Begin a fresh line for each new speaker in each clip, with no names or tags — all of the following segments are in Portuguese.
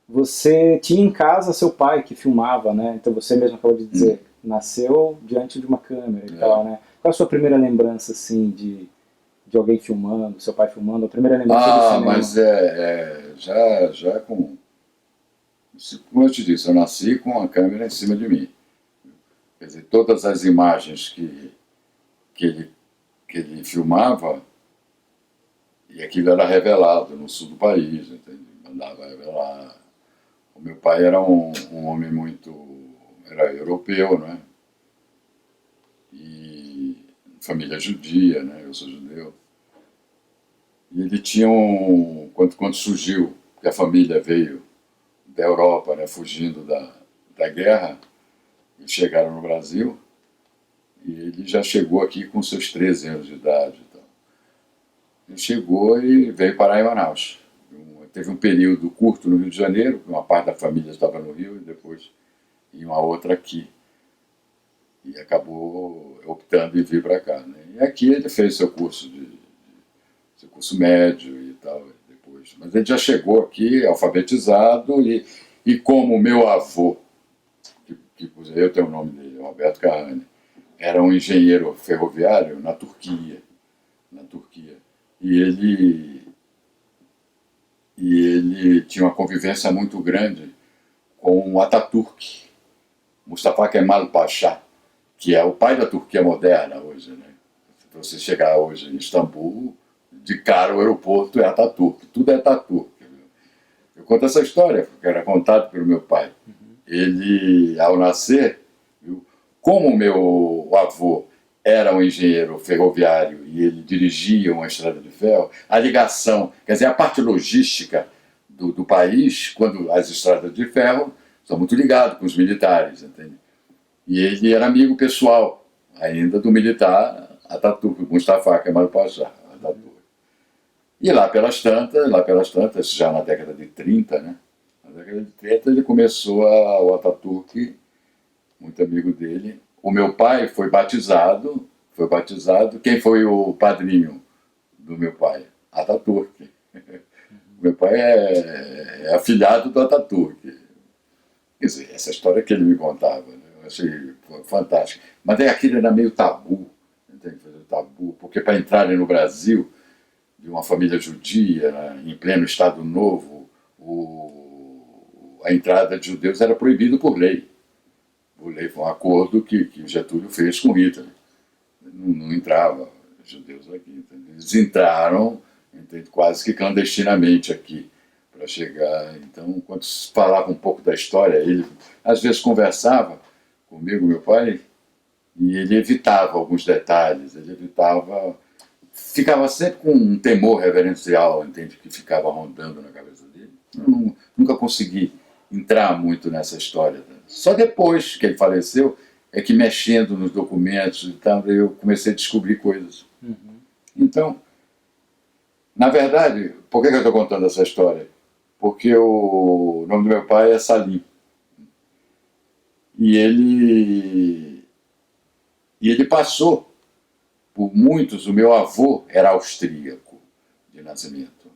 você tinha em casa seu pai que filmava, né? Então você mesmo acabou de
Hum,
dizer, nasceu diante de uma câmera e
é.
tal, né? Qual a sua primeira lembrança, assim, de alguém filmando, seu pai filmando, a primeira lembrança do
Mas
cinema?
já com. Como eu te disse, eu nasci com a câmera em cima de mim. Quer dizer, todas as imagens que, ele, que ele filmava, e aquilo era revelado no sul do país, entende? Mandava revelar. O meu pai era um homem muito. Era europeu, né? E família judia, né? Eu sou judeu. E ele tinha um. Quando surgiu, que a família veio da Europa, né, fugindo da guerra, e chegaram no Brasil, e ele já chegou aqui com seus 13 anos de idade. Então. Ele chegou e veio parar em Manaus. Teve um período curto no Rio de Janeiro, uma parte da família estava no Rio, e depois em uma outra aqui. E acabou optando em vir para cá. Né? E aqui ele fez seu curso médio e tal, depois. Mas ele já chegou aqui alfabetizado e como meu avô, que eu tenho o nome dele, Roberto Carrani, era um engenheiro ferroviário na Turquia. E ele, e ele tinha uma convivência muito grande com o Ataturk, Mustafa Kemal Pasha, que é o pai da Turquia moderna hoje. Né? Se você chegar hoje em Istambul, de cara o aeroporto é Ataturk, tudo é Ataturk. Eu conto essa história, porque era contado pelo meu pai. Ele, ao nascer, viu, como meu avô era um engenheiro ferroviário e ele dirigia uma estrada de ferro, a ligação, quer dizer, a parte logística do país, quando as estradas de ferro são muito ligadas com os militares, entende? E ele era amigo pessoal ainda do militar Ataturk, Mustafa Kemal Pasha, Ataturk. E lá pelas tantas, já na década de 30, né? Na década de 30 ele começou o Ataturk, muito amigo dele. O meu pai foi batizado. Quem foi o padrinho do meu pai? Ataturk. O meu pai é afilhado do Ataturk. Quer dizer, essa história que ele me contava, né? Eu achei fantástico. Mas é aquilo era meio tabu, entende? Tabu, porque para entrarem no Brasil de uma família judia, né, em pleno Estado Novo, a entrada de judeus era proibida por lei. Por lei foi um acordo que Getúlio fez com Hitler. Não entrava judeus aqui. Entendeu? Eles entraram, entende, quase que clandestinamente aqui para chegar. Então, quando se falava um pouco da história, ele às vezes conversava comigo, meu pai, e ele evitava alguns detalhes, ele evitava, ficava sempre com um temor reverencial, entende, que ficava rondando na cabeça dele. Nunca consegui entrar muito nessa história. Só depois que ele faleceu é que mexendo nos documentos e tal, eu comecei a descobrir coisas.
Uhum.
Então, na verdade, por que eu estou contando essa história? Porque o nome do meu pai é Salim. E ele passou por muitos. O meu avô era austríaco de nascimento.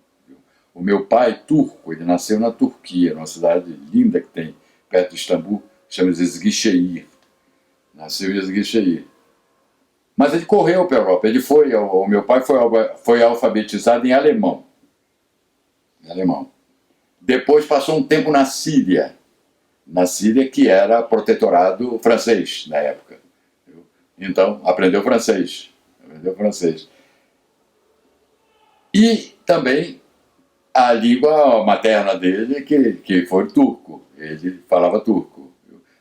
O meu pai, turco, ele nasceu na Turquia, numa cidade linda que tem perto de Istambul, chama-se Esguichehir. Nasceu em Esguichehir. Mas ele correu para a Europa. O meu pai foi alfabetizado em alemão. Em alemão. Depois passou um tempo na Síria que era protetorado francês na época. Então aprendeu francês. Aprendeu francês. E também a língua materna dele, que foi turco. Ele falava turco.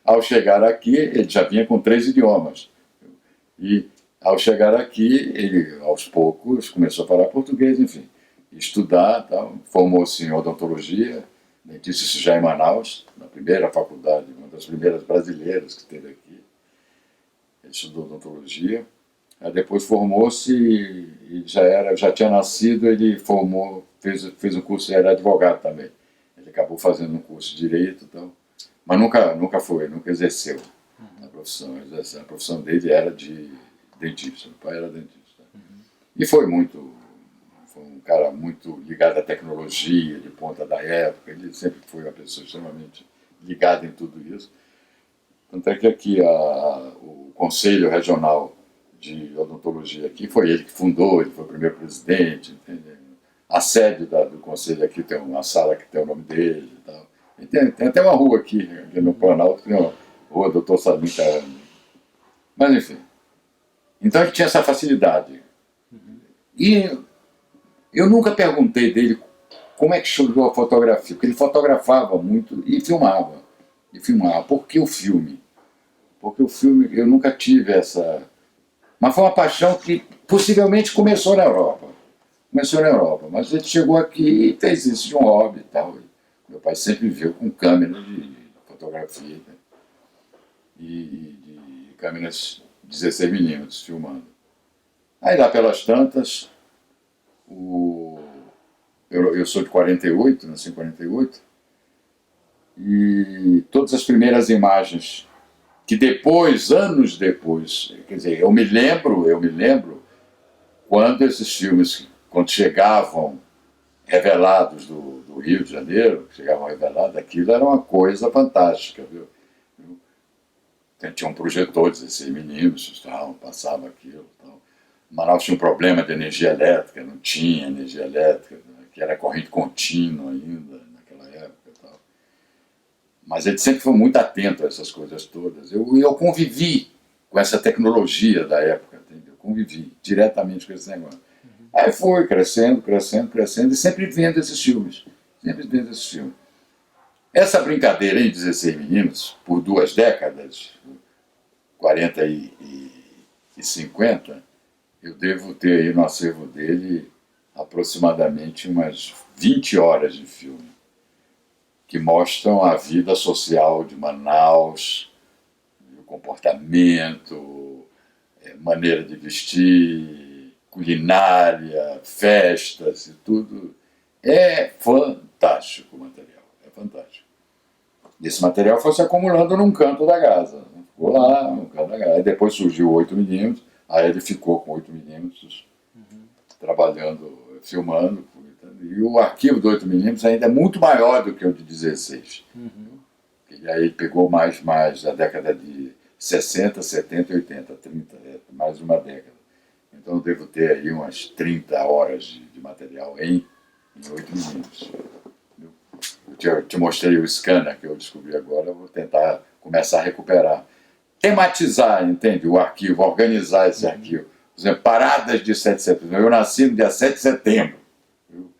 Ao chegar aqui, ele já vinha com 3 idiomas. E ao chegar aqui, ele aos poucos começou a falar português, enfim, estudar, tal, formou-se em odontologia, dentista, isso já em Manaus, na primeira faculdade, uma das primeiras brasileiras que teve aqui. Ele estudou odontologia, aí depois formou-se e já tinha nascido, ele fez um curso, era advogado também. Ele acabou fazendo um curso de direito, tal, mas nunca exerceu a profissão. A profissão dele era de dentista, o pai era dentista. E foi um cara muito ligado à tecnologia, de ponta da época. Ele sempre foi uma pessoa extremamente ligada em tudo isso. Tanto é que aqui o Conselho Regional de Odontologia aqui foi ele que fundou, ele foi o primeiro presidente, entendeu? A sede do conselho aqui tem uma sala que tem o nome dele e tal. E tem até uma rua aqui no Planalto, que tem uma rua Doutor Salim Caramba. Mas enfim. Então ele tinha essa facilidade. E eu nunca perguntei dele como é que chegou a fotografia, porque ele fotografava muito e filmava. Por que o filme? Porque o filme, eu nunca tive essa... Mas foi uma paixão que possivelmente começou na Europa. Mas ele chegou aqui e fez isso de um hobby e tal. Meu pai sempre viveu com câmeras de fotografia, né? E de câmeras 16mm filmando. Aí lá pelas tantas, eu sou de 48, nasci em 48, e todas as primeiras imagens que depois, anos depois, quer dizer, eu me lembro quando esses filmes, quando chegavam revelados do Rio de Janeiro, chegavam revelados, aquilo era uma coisa fantástica, viu? Tinha um projetor de 16mm, tal, passava aquilo, tal. Manaus tinha um problema de energia elétrica, não tinha energia elétrica, que era corrente contínua ainda naquela época, tal. Mas ele sempre foi muito atento a essas coisas todas. Eu convivi com essa tecnologia da época, entendeu? Convivi diretamente com esse negócio. Aí foi crescendo, e sempre vendo esses filmes. Essa brincadeira em 16mm, por 2 décadas, 40 e 50, eu devo ter aí no acervo dele aproximadamente umas 20 horas de filme, que mostram a vida social de Manaus, o comportamento, maneira de vestir, culinária, festas e tudo. É fantástico o material, é fantástico. E esse material foi se acumulando num canto da casa. Ficou lá, no canto da casa. Aí depois surgiu o 8mm, aí ele ficou com 8mm, trabalhando, filmando. E o arquivo do 8mm ainda é muito maior do que o de 16. E aí ele pegou mais a década de 60, 70, 80, 30, mais uma década. Então eu devo ter aí umas 30 horas de material em 8mm. Eu te mostrei o scanner que eu descobri agora, eu vou tentar começar a recuperar. Tematizar, entende? O arquivo, organizar esse arquivo. Por exemplo, paradas de 7 de setembro. Eu nasci no dia 7 de setembro. Viu?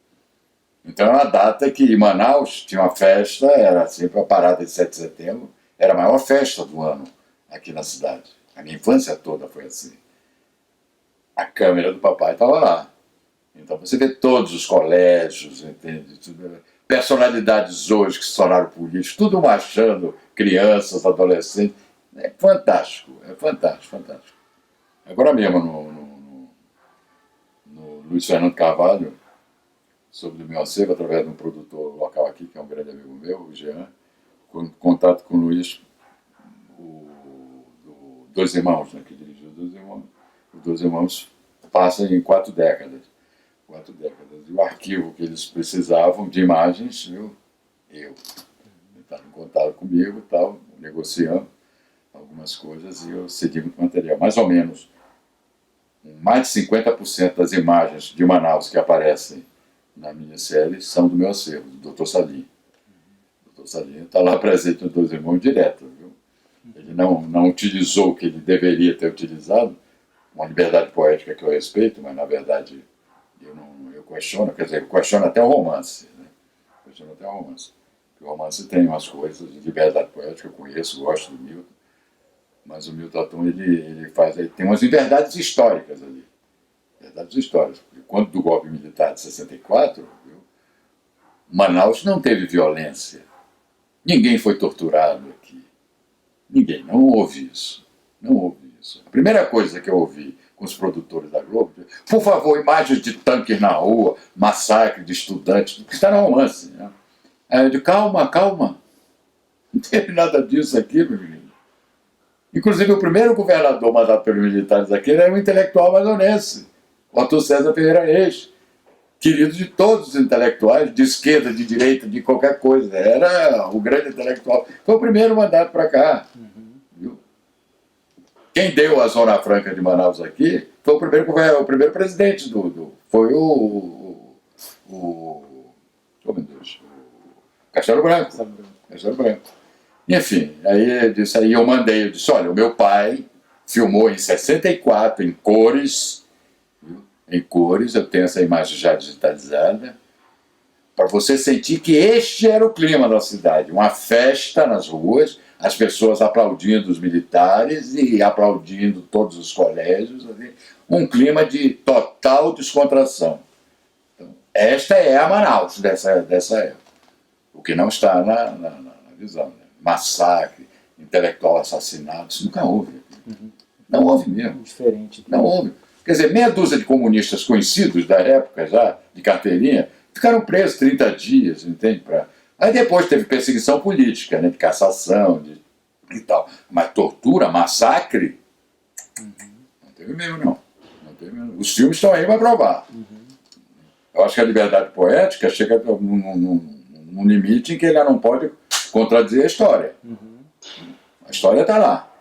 Então é uma data que em Manaus tinha uma festa, era sempre a parada de 7 de setembro, era a maior festa do ano aqui na cidade. A minha infância toda foi assim. A câmera do papai estava lá. Então você vê todos os colégios, entende? Personalidades hoje que se tornaram políticos, tudo marchando, crianças, adolescentes. É fantástico. Agora mesmo no Luiz Fernando Carvalho, sobre o meu acervo, através de um produtor local aqui, que é um grande amigo meu, o Jean, com contato com o Luiz, do Dois Irmãos, né, que dirigiu Dois Irmãos. Os Dois Irmãos passam em 4 décadas. E o arquivo que eles precisavam de imagens, eu estava em contato comigo, tal, negociando algumas coisas e eu cedi muito material. Mais ou menos, mais de 50% das imagens de Manaus que aparecem na minissérie são do meu acervo, do Dr. Salim. O Dr. Salim está lá presente nos Dois Irmãos direto. Viu? Ele não utilizou o que ele deveria ter utilizado, uma liberdade poética que eu respeito, mas na verdade eu questiono, quer dizer, eu questiono até o romance. Né? Porque o romance tem umas coisas de liberdade poética, eu conheço, gosto do Milton, mas o Milton Atum, ele tem umas inverdades históricas ali. Verdades históricas. Porque quando do golpe militar de 64, Manaus não teve violência. Ninguém foi torturado aqui. Ninguém, não houve isso. A primeira coisa que eu ouvi com os produtores da Globo, por favor, imagens de tanques na rua, massacre de estudantes, que está no romance. Né? Aí eu digo, calma, não teve nada disso aqui, meu menino. Inclusive, o primeiro governador mandado pelos militares aqui era um intelectual amazonense, o Otto César Ferreira Reis, querido de todos os intelectuais, de esquerda, de direita, de qualquer coisa. Era o grande intelectual. Foi o primeiro mandado para cá. Viu? Quem deu a Zona Franca de Manaus aqui foi o primeiro presidente foi o oh, meu Deus, o Castelo Branco. Castelo Branco. Enfim, aí eu mandei, eu disse, olha, o meu pai filmou em 64, em cores, viu? Em cores, eu tenho essa imagem já digitalizada, para você sentir que este era o clima da cidade, uma festa nas ruas, as pessoas aplaudindo os militares e aplaudindo todos os colégios, um clima de total descontração. Então, esta é a Manaus dessa época, o que não está na visão. Né? Massacre, intelectual assassinado, isso nunca houve. Não houve mesmo.
Diferente.
Não houve. Quer dizer, meia dúzia de comunistas conhecidos da época já, de carteirinha, ficaram presos 30 dias, entende? Aí depois teve perseguição política, né, de cassação e tal. Mas tortura, massacre, não teve mesmo, não. Teve mesmo. Os filmes estão aí para provar. Eu acho que a liberdade poética chega num limite em que ele não pode contradizer a história. A história está lá.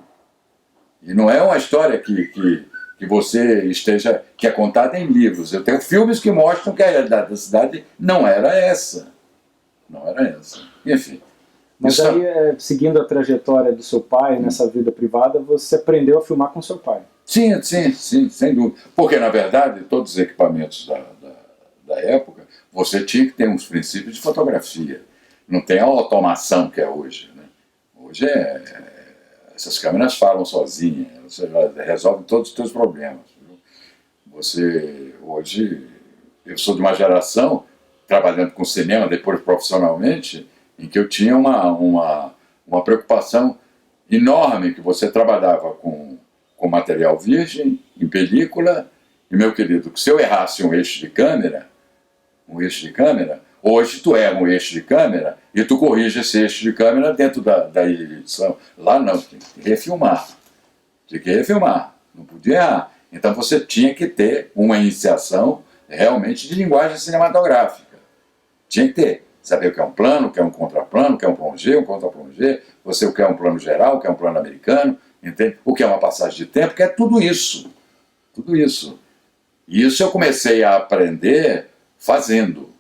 E não é uma história que você que é contada em livros. Eu tenho filmes que mostram que a realidade da cidade não era essa. Não era essa. Enfim.
Mas aí, seguindo a trajetória do seu pai nessa vida privada, você aprendeu a filmar com seu pai.
Sim, sem dúvida. Porque, na verdade, todos os equipamentos da época, você tinha que ter uns princípios de fotografia. Não tem a automação que é hoje. Né? Hoje essas câmeras falam sozinhas, você resolve todos os seus problemas. Hoje, eu sou de uma geração, trabalhando com cinema, depois profissionalmente, em que eu tinha uma preocupação enorme, que você trabalhava com material virgem, em película, e, meu querido, que se eu errasse um eixo de câmera, hoje tu erra um eixo de câmera e tu corrige esse eixo de câmera dentro da edição. Lá não, tem que refilmar. Não podia errar. Então você tinha que ter uma iniciação realmente de linguagem cinematográfica. Tinha que ter. Saber o que é um plano, o que é um contraplano, o que é um plongé, um contraplongé, você o que é um plano geral, o que é um plano americano, entende? O que é uma passagem de tempo, que é tudo isso. Tudo isso. E isso eu comecei a aprender fazendo.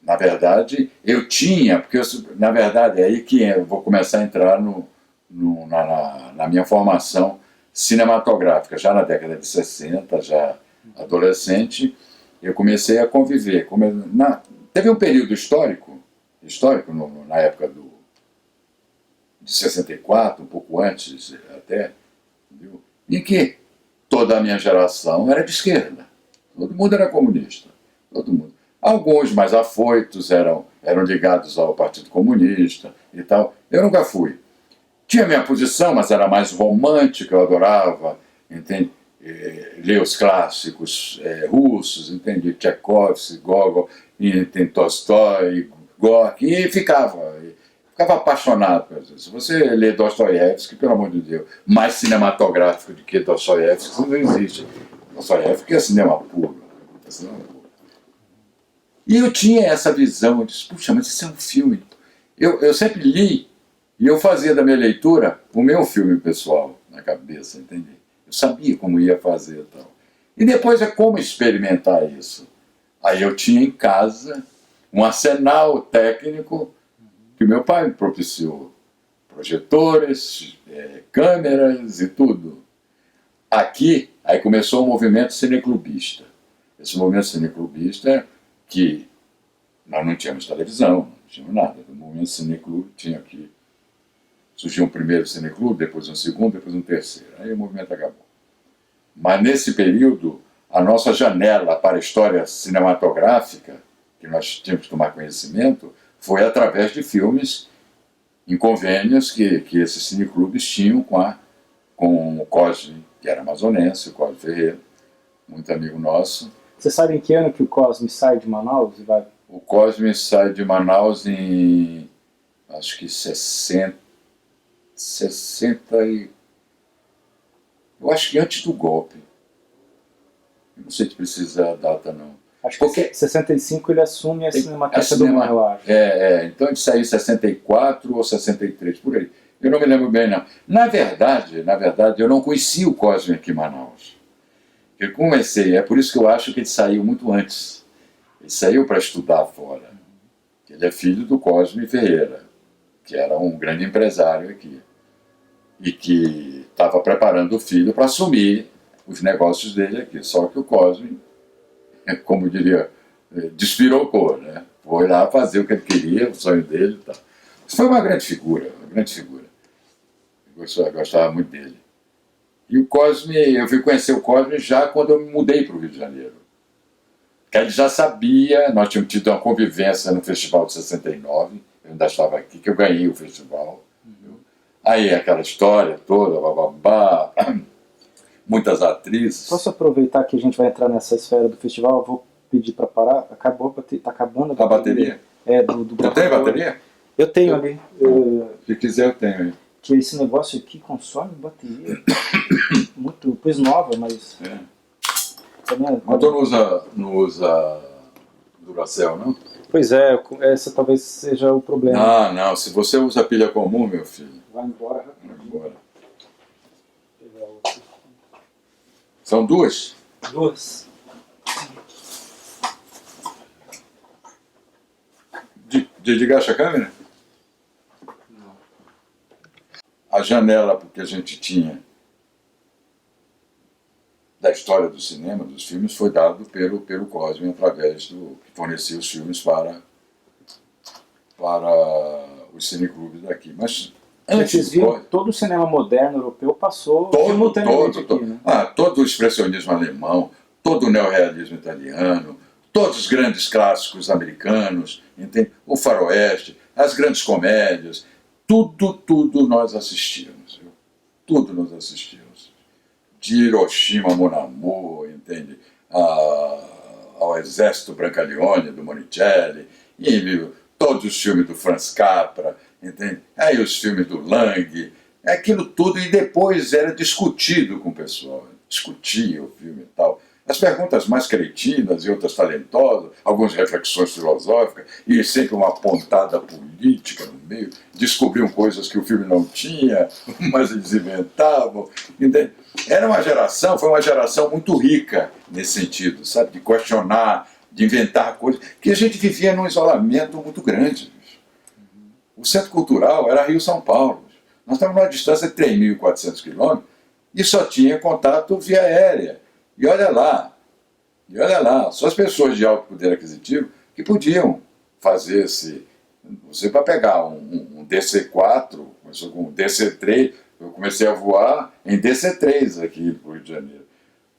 Na verdade, eu tinha, porque na verdade é aí que eu vou começar a entrar na minha formação cinematográfica. Já na década de 60, já adolescente, eu comecei a conviver. Teve um período histórico na época de 64, um pouco antes até, viu? Em que toda a minha geração era de esquerda. Todo mundo era comunista. Todo mundo. Alguns mais afoitos eram ligados ao Partido Comunista e tal. Eu nunca fui. Tinha minha posição, mas era mais romântica, eu adorava, entende? Ler os clássicos russos, entende? Tchaikovsky, Gogol, Tolstói, Gorky, e ficava apaixonado. Se você lê Dostoiévski, pelo amor de Deus, mais cinematográfico do que Dostoiévski não existe. Dostoiévski é cinema puro. E eu tinha essa visão, eu disse, puxa, mas isso é um filme. Eu sempre li, e eu fazia da minha leitura o meu filme pessoal na cabeça, entende? Eu sabia como ia fazer e tal. E depois é como experimentar isso. Aí eu tinha em casa um arsenal técnico que meu pai me propiciou. Projetores, câmeras e tudo. Aqui, aí começou o movimento cineclubista. Esse movimento cineclubista que nós não tínhamos televisão, não tínhamos nada. O movimento cineclube tinha aqui. Surgiu um primeiro cineclube, depois um segundo, depois um terceiro. Aí o movimento acabou. Mas nesse período, a nossa janela para a história cinematográfica, que nós tínhamos que tomar conhecimento, foi através de filmes em convênios que esses cineclubes tinham com o Cosme, que era amazonense, o Cosme Ferreira, muito amigo nosso.
Você sabe em que ano que o Cosme sai de Manaus e vai?
O Cosme sai de Manaus em, acho que 60 e... Eu acho que antes do golpe. Eu não sei se precisa a data, não.
Acho que
Porque
em 65 ele assume a Cinemateca do
cinema-
Mar, eu acho.
então ele saiu em 64 ou 63, por aí. Eu não me lembro bem, não. Na verdade, eu não conhecia o Cosme aqui em Manaus. Eu comecei, é por isso que eu acho que ele saiu muito antes. Ele saiu para estudar fora. Ele é filho do Cosme Ferreira, que era um grande empresário aqui. E que estava preparando o filho para assumir os negócios dele aqui. Só que o Cosme, como diria, despirocou, né? Foi lá fazer o que ele queria, o sonho dele e tal. Isso foi uma grande figura, uma grande figura. Eu gostava muito dele. E o Cosme, eu fui conhecer o Cosme já quando eu me mudei para o Rio de Janeiro. Que ele já sabia, nós tínhamos tido uma convivência no Festival de 69, eu ainda estava aqui, que eu ganhei o festival. Aí aquela história toda, bababá, muitas atrizes.
Posso aproveitar que a gente vai entrar nessa esfera do festival? Eu vou pedir para parar. Tá acabando
A bateria?
É, do
Eu tenho bateria?
Eu tenho ali.
Se quiser, eu tenho aí.
Que esse negócio aqui consome bateria. Muito, pois nova, mas.
Mas tu não usa Duracell, não?
Pois é, essa talvez seja o problema.
Ah, não. Se você usa pilha comum, meu filho.
Vai embora
Vai
rapidinho.
embora. São duas?
Duas.
Desligaste a câmera?
Não.
A janela porque a gente tinha da história do cinema, dos filmes, foi dado pelo Cosme através do que fornecia os filmes para os cineclubes daqui. Mas antes
Vocês viram, todo o cinema moderno europeu passou simultaneamente aqui, né?
todo o expressionismo alemão, todo o neorrealismo italiano, todos os grandes clássicos americanos, entende? O faroeste, as grandes comédias, tudo nós assistimos. Viu? Tudo nós assistimos. De Hiroshima, Mon Amour, entende? Ao Exército Brancaleone, do Monicelli, e todos os filmes do Franz Capra, entende? Aí os filmes do Lang, aquilo tudo, e depois era discutido com o pessoal, discutia o filme e tal. As perguntas mais cretinas e outras talentosas, algumas reflexões filosóficas, e sempre uma pontada política no meio, descobriam coisas que o filme não tinha, mas eles inventavam, entende? Foi uma geração muito rica nesse sentido, sabe? De questionar, de inventar coisas, que a gente vivia num isolamento muito grande. O centro cultural era Rio-São Paulo. Nós estávamos numa distância de 3.400 quilômetros e só tinha contato via aérea. E olha lá, só as pessoas de alto poder aquisitivo que podiam fazer você para pegar um DC-4, começou com um DC-3, eu comecei a voar em DC-3 aqui no Rio de Janeiro.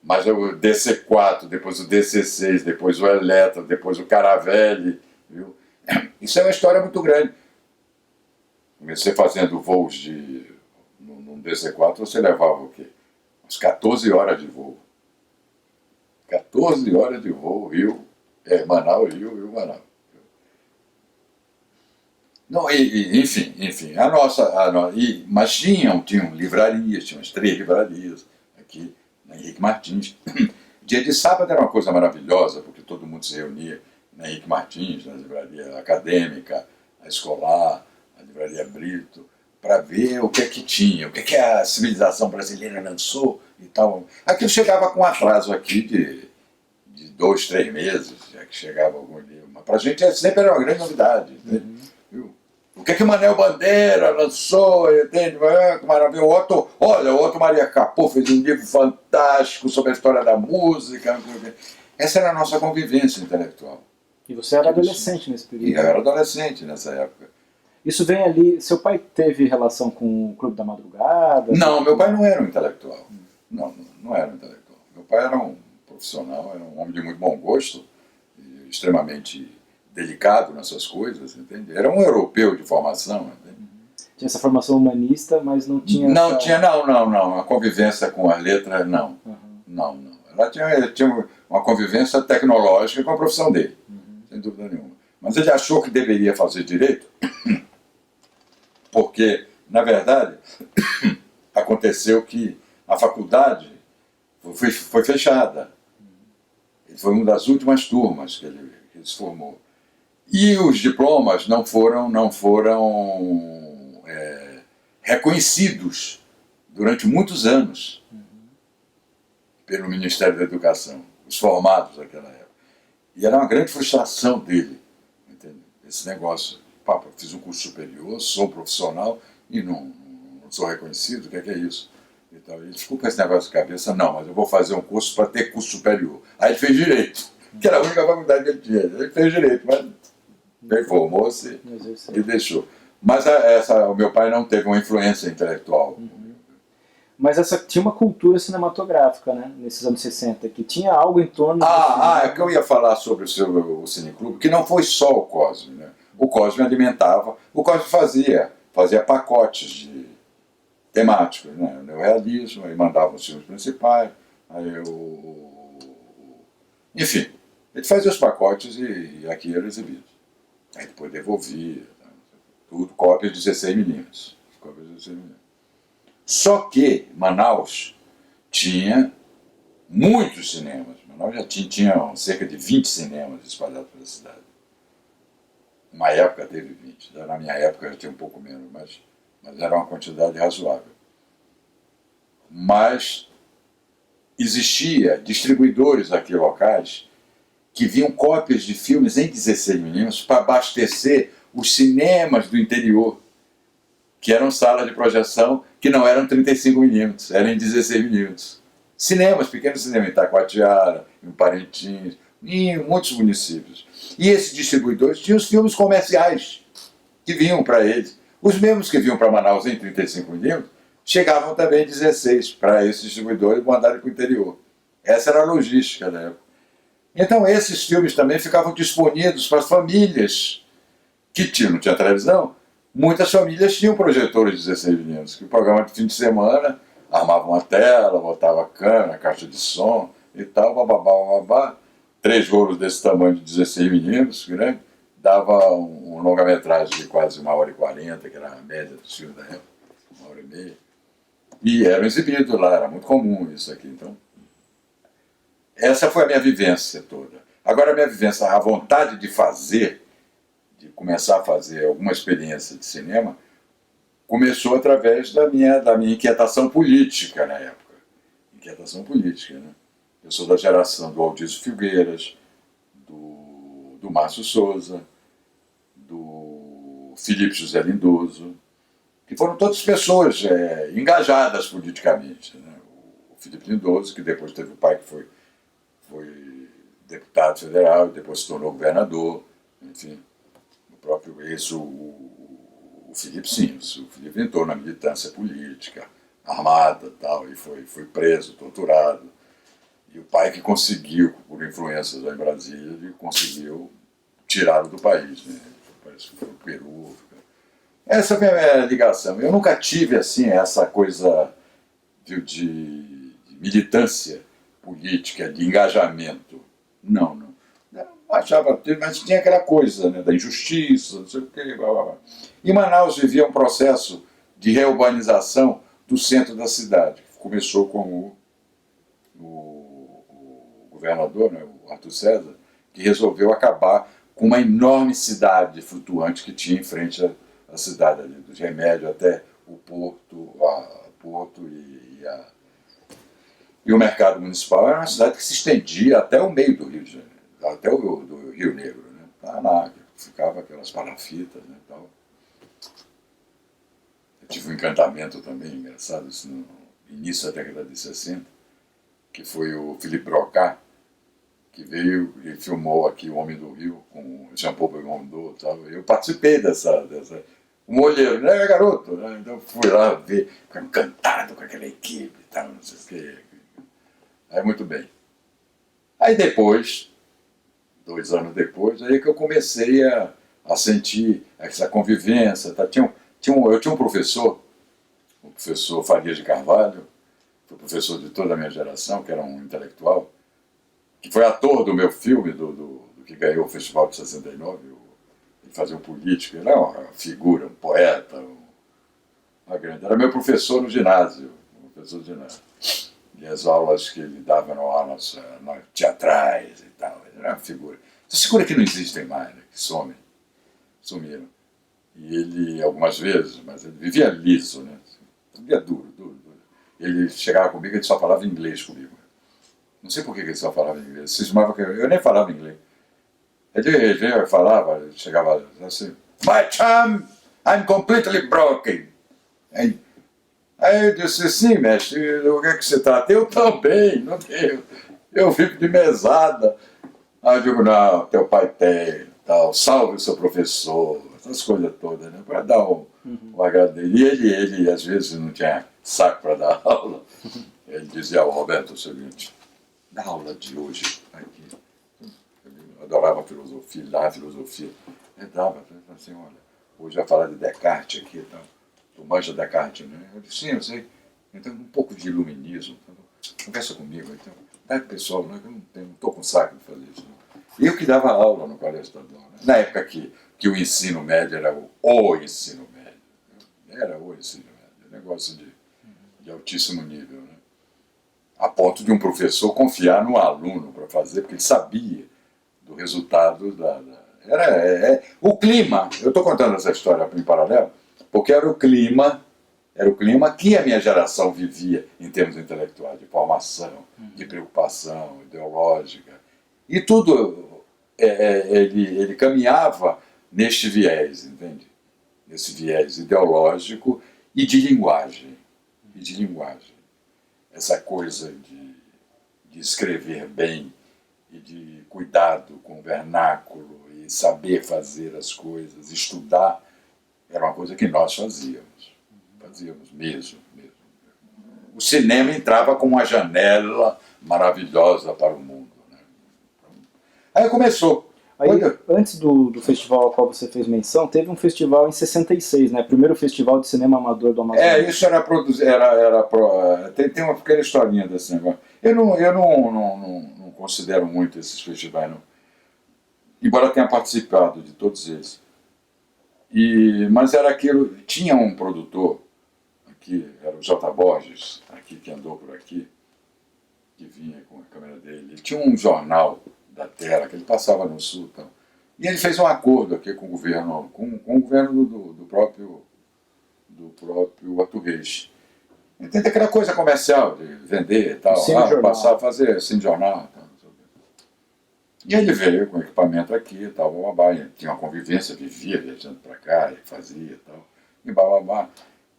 Mas o DC-4, depois o DC-6, depois o Elettra, depois o Caravelle, viu? Isso é uma história muito grande. Comecei fazendo voos num DC-4, você levava o quê? Umas 14 horas de voo. 14 horas de voo, Manaus, Rio, Manaus. Não, enfim, mas tinham livrarias, tinham as 3 livrarias aqui na Henrique Martins. Dia de sábado era uma coisa maravilhosa, porque todo mundo se reunia na Henrique Martins, na livraria acadêmica, a escolar, a livraria Brito, para ver o que é que tinha, o que é que a civilização brasileira lançou e tal. Aquilo chegava com atraso aqui de 2, 3 meses, já que chegava algum livro. Mas para a gente sempre era uma grande novidade. Né? O que é que Manuel Bandeira lançou, entende? Que maravilha. O Otto Maria Capô fez um livro fantástico sobre a história da música. Essa era a nossa convivência intelectual.
E você era adolescente nesse período?
E eu era adolescente nessa época.
Isso vem ali... Seu pai teve relação com o Clube da Madrugada?
Não, meu pai não era um intelectual. Não era um intelectual. Meu pai era um profissional, era um homem de muito bom gosto, extremamente delicado nessas coisas, entende? Era um europeu de formação, entende?
Tinha essa formação humanista, mas não tinha...
Não. A convivência com as letras, não. Não. Ela tinha uma convivência tecnológica com a profissão dele, sem dúvida nenhuma. Mas ele achou que deveria fazer direito, porque, na verdade, aconteceu que a faculdade foi fechada. Ele foi uma das últimas turmas que ele se formou. E os diplomas não foram reconhecidos durante muitos anos pelo Ministério da Educação, os formados daquela época. E era uma grande frustração dele, entende? Esse negócio. Pá, fiz um curso superior, sou profissional e não sou reconhecido, o que é isso? Então, ele ficou com esse negócio de cabeça, não, mas eu vou fazer um curso para ter curso superior. Aí ele fez Direito, que era a única faculdade que ele tinha. Ele fez Direito, mas ele formou-se e deixou. Mas o meu pai não teve uma influência intelectual.
Mas tinha uma cultura cinematográfica, né, nesses anos 60, que tinha algo em torno...
É que eu ia falar sobre o Cineclube, que não foi só o Cosme, né? O Cosme alimentava, o Cosme fazia pacotes temáticos, né? O neorrealismo, aí mandava os filmes principais, aí enfim, ele fazia os pacotes e aqui era exibido. Aí depois devolvia, tudo, cópias de 16mm. Só que Manaus tinha muitos cinemas. Manaus já tinha cerca de 20 cinemas espalhados pela cidade. Uma época teve 20, na minha época já tinha um pouco menos, mas era uma quantidade razoável. Mas existia distribuidores aqui locais que vinham cópias de filmes em 16mm para abastecer os cinemas do interior, que eram salas de projeção que não eram 35mm, eram em 16mm. Cinemas, pequenos cinemas em Itacoatiara, em Parintins, em muitos municípios. E esses distribuidores tinham os filmes comerciais que vinham para eles. Os mesmos que vinham para Manaus em 35mm chegavam também em 16 para esses distribuidores mandarem para o interior. Essa era a logística da época. Então esses filmes também ficavam disponíveis para as famílias que não tinha televisão. Muitas famílias tinham projetores de 16mm, que o programa de fim de semana armava uma tela, botava câmera, caixa de som e tal, bababá. 3 rolos desse tamanho de 16mm, grande, dava um longa-metragem de quase 1h40, que era a média dos filmes da época, 1h30. E eram exibidos lá, era muito comum isso aqui. Então, essa foi a minha vivência toda. Agora a minha vivência, a vontade de começar a fazer alguma experiência de cinema, começou através da minha inquietação política na época. Inquietação política, né? Eu sou da geração do Aldísio Filgueiras, do Márcio Souza, do Felipe José Lindoso, que foram todas pessoas engajadas politicamente, né? O Felipe Lindoso, que depois teve o pai que foi deputado federal, depois se tornou governador, enfim, o próprio o Felipe sim, o Felipe entrou na militância política, armada tal, e foi preso, torturado. E o pai que conseguiu, por influências lá em Brasília, ele conseguiu tirá-lo do país, né? Parece que foi o Peru. Essa é a minha ligação. Eu nunca tive assim essa coisa de militância política, de engajamento. Não. Eu achava, mas tinha aquela coisa, né, da injustiça, não sei o quê, blá, blá, blá. E Manaus vivia um processo de reurbanização do centro da cidade. Começou com o governador, né, o Arthur César, que resolveu acabar com uma enorme cidade flutuante que tinha em frente à cidade ali, dos Remédios até o Porto e o mercado municipal. Era uma cidade que se estendia até o meio do Rio de Janeiro, até do Rio Negro, né? Lá ficava aquelas palafitas, né, tal. Eu tive um encantamento também, engraçado, isso no início da década de 60, que foi o Philippe Broca, que veio e filmou aqui O Homem do Rio, com o Jean-Paul Belmondo e tal. Eu participei dessa um olheiro, né, garoto? Né? Então fui lá ver, ficar encantado com aquela equipe e tal, não sei o quê. Aí muito bem. Aí depois, 2 anos depois, aí que eu comecei a sentir essa convivência. Tá? Eu tinha um professor, o professor Farias de Carvalho, foi professor de toda a minha geração, que era um intelectual, que foi ator do meu filme, do que ganhou o Festival de 69, ele fazia um político, ele era uma figura, um poeta, uma grande. Era meu professor no ginásio, e as aulas que ele dava eram aulas teatrais e tal. Ele era uma figura. Essa figura que não existem mais, né? Que sumiram. E ele, algumas vezes, mas ele vivia liso, né? Vivia duro. Ele chegava comigo e ele só falava inglês comigo. Não sei por que ele só falava inglês. Cismava que eu nem falava inglês. Ele falava, ele chegava assim, My chum, I'm completely broken. Aí eu disse, sim, mestre, o que é que você trata? Eu também, não tenho. Eu vivo de mesada. Aí eu digo, não, teu pai tem, tal, salve o seu professor, essas coisas todas, né? Para dar um agrado. E ele, às vezes, não tinha saco para dar aula. Ele dizia ao Roberto o seguinte, na aula de hoje, aqui, eu adorava filosofia, ele dava filosofia. Ele dava, assim, olha, hoje vai falar de Descartes aqui, então, tu manja Descartes, né? Eu disse, sim, eu sei. Então, um pouco de iluminismo, então, conversa comigo, então, dá pro pessoal, né? Eu não estou com saco de fazer isso. Não. Eu que dava aula no Colégio Estadual, né? Na época que o ensino médio era o ensino médio. Era o ensino médio, negócio de altíssimo nível, né? A ponto de um professor confiar no aluno para fazer, porque ele sabia do resultado o clima. Eu estou contando essa história em paralelo, porque era o clima que a minha geração vivia em termos intelectuais, de formação, de preocupação ideológica. E tudo ele caminhava neste viés, entende? Nesse viés ideológico e de linguagem. Essa coisa de escrever bem e de cuidado com o vernáculo e saber fazer as coisas, estudar, era uma coisa que nós fazíamos mesmo. O cinema entrava como uma janela maravilhosa para o mundo, né? Aí começou.
Aí, antes do festival ao qual você fez menção, teve um festival em 66, né? Primeiro festival de cinema amador do Amazonas.
Isso era produzido, tem uma pequena historinha desse negócio. Eu não considero muito esses festivais, não. Embora tenha participado de todos eles. Mas era aquilo, tinha um produtor, aqui, era o J. Borges, aqui, que andou por aqui, que vinha com a câmera dele. Ele tinha um jornal da Terra, que ele passava no Sul. Então. E ele fez um acordo aqui com o governo, com o governo do próprio Arthur Reis. Entende aquela coisa comercial, de vender e tal, passar a fazer cine jornal. Tal, e ele veio com equipamento aqui, tal, tinha uma convivência, vivia viajando para cá, fazia tal, e bababá.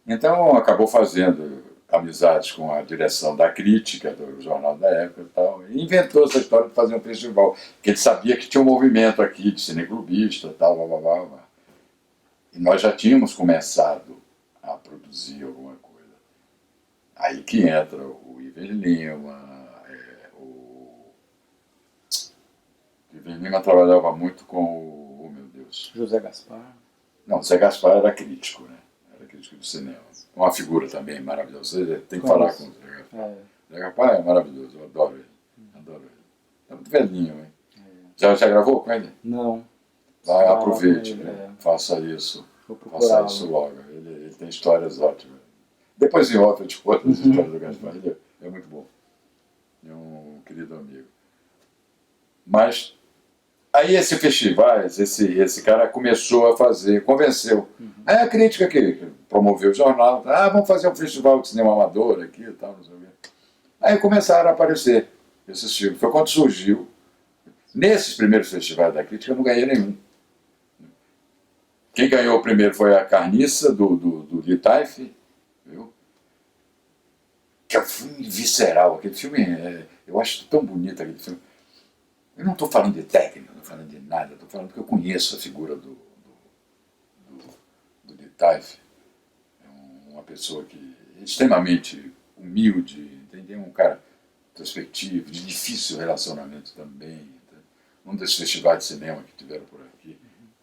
Então acabou fazendo amizades com a direção da crítica do jornal da época e tal, e inventou essa história de fazer um festival, que ele sabia que tinha um movimento aqui de cineclubista e tal, bababá. E nós já tínhamos começado a produzir alguma coisa. Aí que entra o Ives Lima, o Ives Lima trabalhava muito com o meu Deus.
José Gaspar.
Não, José Gaspar era crítico, né? Era crítico do cinema. Uma figura também maravilhosa. Você tem que falar com o José Gaspar. José Gaspar é maravilhoso, eu adoro ele. Tá muito velhinho, hein? Já gravou com ele?
Não.
Aproveite, faça isso. Faça isso logo. Ele tem histórias ótimas. Depois em off eu te conto as histórias do Gaspar. Ele é muito bom. É um querido amigo. Mas aí esse festival, esse cara começou a fazer, convenceu. Aí a crítica que promoveu o jornal, vamos fazer um festival de cinema amador aqui e tal, não sei o quê. Aí começaram a aparecer esses filmes. Foi quando surgiu. Nesses primeiros festivais da crítica eu não ganhei nenhum. Quem ganhou o primeiro foi a Carniça, do Litaif, viu? Que é um filme visceral. Aquele filme, eu acho tão bonito aquele filme. Eu não estou falando de técnica, não estou falando de nada, estou falando que eu conheço a figura do Litaif. É uma pessoa que é extremamente humilde, entendeu? Um cara introspectivo, de difícil relacionamento também. Um desses festivais de cinema que tiveram por aqui,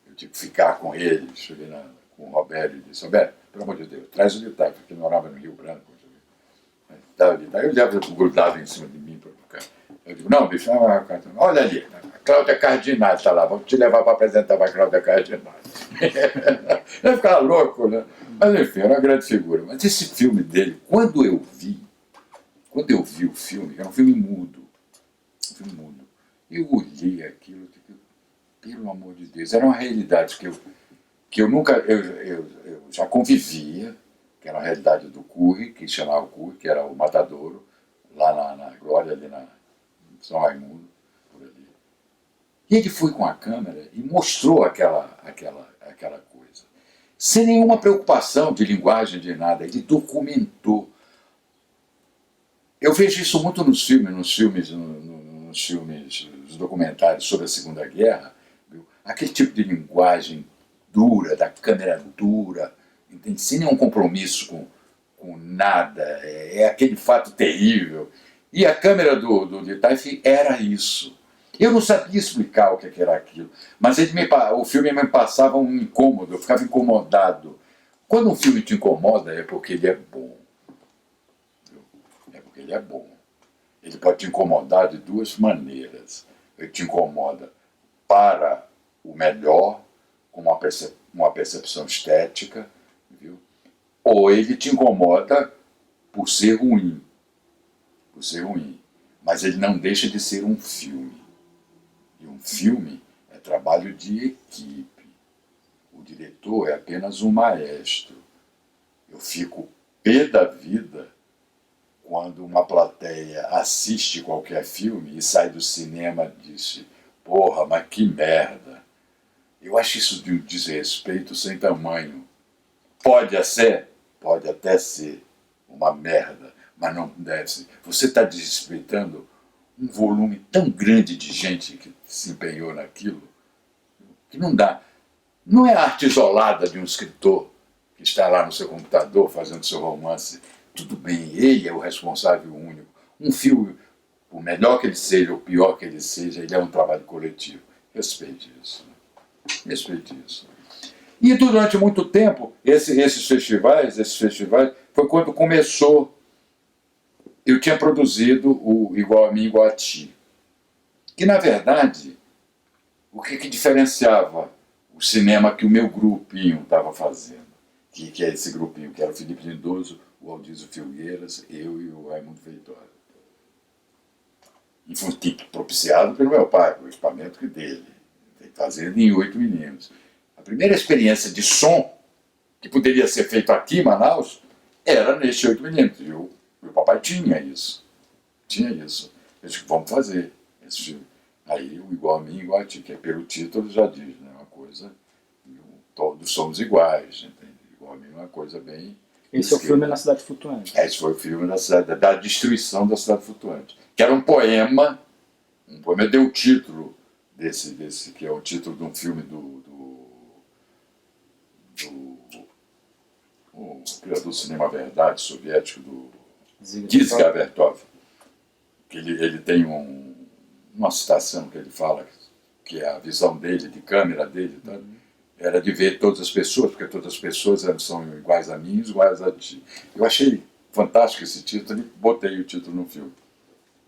eu tive que ficar com ele, cheguei com o Roberto e disse, Roberto, pelo amor de Deus, traz o Litaif, porque ele morava no Rio Branco. Ele já grudava em cima de mim para ficar. Eu digo, não, bicho, olha ali, a Cláudia Cardinale está lá, vamos te levar para apresentar para a Cláudia Cardinale. Ele ficava louco, né? Mas enfim, era uma grande figura. Mas esse filme dele, quando eu vi, Quando eu vi o filme, era um filme mudo, eu olhei aquilo, pelo amor de Deus, era uma realidade que eu nunca, eu já convivia, que era a realidade do Curry, que chamava Curry, que era o Matadouro, lá na Glória, ali na São Raimundo, por ali. E ele foi com a câmera e mostrou aquela coisa. Sem nenhuma preocupação de linguagem, de nada, ele documentou. Eu vejo isso muito nos filmes, os documentários sobre a Segunda Guerra, viu? Aquele tipo de linguagem dura, da câmera dura, entende? Sem nenhum compromisso com nada, é aquele fato terrível. E a câmera do Taif era isso. Eu não sabia explicar o que era aquilo, mas o filme me passava um incômodo, eu ficava incomodado. Quando um filme te incomoda é porque ele é bom. É porque ele é bom. Ele pode te incomodar de duas maneiras. Ele te incomoda para o melhor, com uma percepção estética, viu? Ou ele te incomoda por ser ruim. Por ser ruim. Mas ele não deixa de ser um filme. E um filme é trabalho de equipe. O diretor é apenas um maestro. Eu fico pé da vida quando uma plateia assiste qualquer filme e sai do cinema e diz: porra, mas que merda. Eu acho isso de um desrespeito sem tamanho. Pode até ser uma merda, mas não deve ser. Você está desrespeitando um volume tão grande de gente que se empenhou naquilo, que não dá. Não é a arte isolada de um escritor que está lá no seu computador fazendo seu romance. Tudo bem, ele é o responsável único. Um filme, por melhor que ele seja, ou pior que ele seja, ele é um trabalho coletivo. Respeite isso. Respeite isso. E durante muito tempo, esses festivais, foi quando começou. Eu tinha produzido o Igual a Mim, Igual a Ti. Que, na verdade, o que diferenciava o cinema que o meu grupinho estava fazendo, que é esse grupinho, que era o Felipe Lindoso, o Aldísio Filgueiras, eu e o Raimundo Feitosa. E propiciado pelo meu pai, o equipamento dele, fazendo em 8 meninos. A primeira experiência de som que poderia ser feito aqui em Manaus era neste 8 meninos. E o meu papai tinha isso. Eu disse: vamos fazer esse filme. Aí o Igual a Mim, Igual a Ti, que pelo título já diz, né? Uma coisa, todos somos iguais, entende? Igual a Mim é uma coisa bem...
Esse é o filme na Cidade Flutuante.
Esse foi o filme da destruição da Cidade Flutuante. Que era um poema deu o título desse, que é o título de um filme do criador do cinema Verdade soviético, do Dzisga Vertov. Que ele tem uma citação que ele fala, que é a visão dele, de câmera dele, tá? Era de ver todas as pessoas, porque todas as pessoas são iguais a mim, iguais a ti. Eu achei fantástico esse título e botei o título no filme.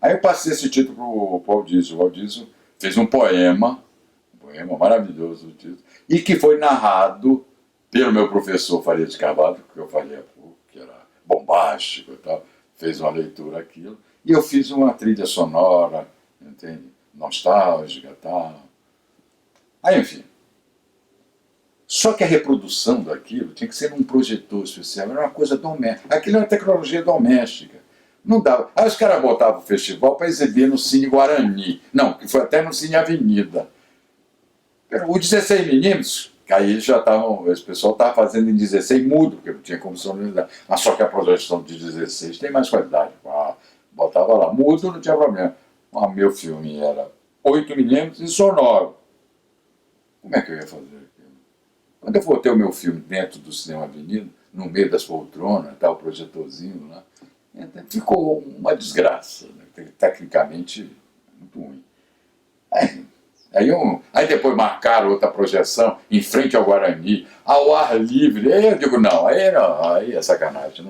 Aí eu passei esse título para o Aldísio. O Aldísio fez um poema maravilhoso, o título, e que foi narrado pelo meu professor Faria de Carvalho, que eu falei, que era bombástico e tal, fez uma leitura aquilo, e eu fiz uma trilha sonora, entende? Nostálgica e tal. Aí, enfim. Só que a reprodução daquilo tinha que ser num projetor especial, era uma coisa doméstica. Aquilo era tecnologia doméstica. Não dava. Aí os caras botavam o festival para exibir no Cine Guarani. Não, que foi até no Cine Avenida. O 16 milímetros, que aí já estavam, esse pessoal estava fazendo em 16 mudo, porque não tinha como sonoridade. Mas só que a projeção de 16 tem mais qualidade. Botava lá, mudo, não tinha problema. O meu filme era 8 milímetros e sonoro. Como é que eu ia fazer aquilo? Quando eu botei o meu filme dentro do Cinema Avenida, no meio das poltronas, o projetorzinho lá, ficou uma desgraça, né? Tecnicamente muito ruim. Aí depois marcaram outra projeção em frente ao Guarani, ao ar livre. Aí eu digo, não, aí é sacanagem,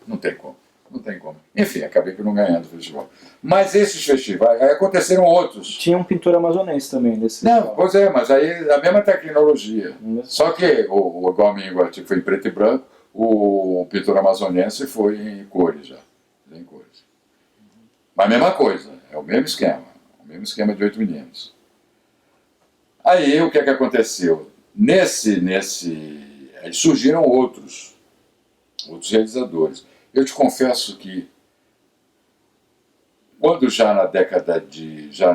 não tem como. Não tem como. Enfim, acabei que não ganhando o festival. Mas esses festivais, aí aconteceram outros.
Tinha um pintor amazonense também nesse
Não,
festival.
pois é, mas aí a mesma tecnologia. Só que o Igual a Mim, Igual a Ti foi em preto e branco, o pintor amazonense foi em cores já. Em cores. Mas a mesma coisa, é o mesmo esquema de 8mm. Aí o que é que aconteceu? Aí surgiram outros realizadores. Eu te confesso que quando já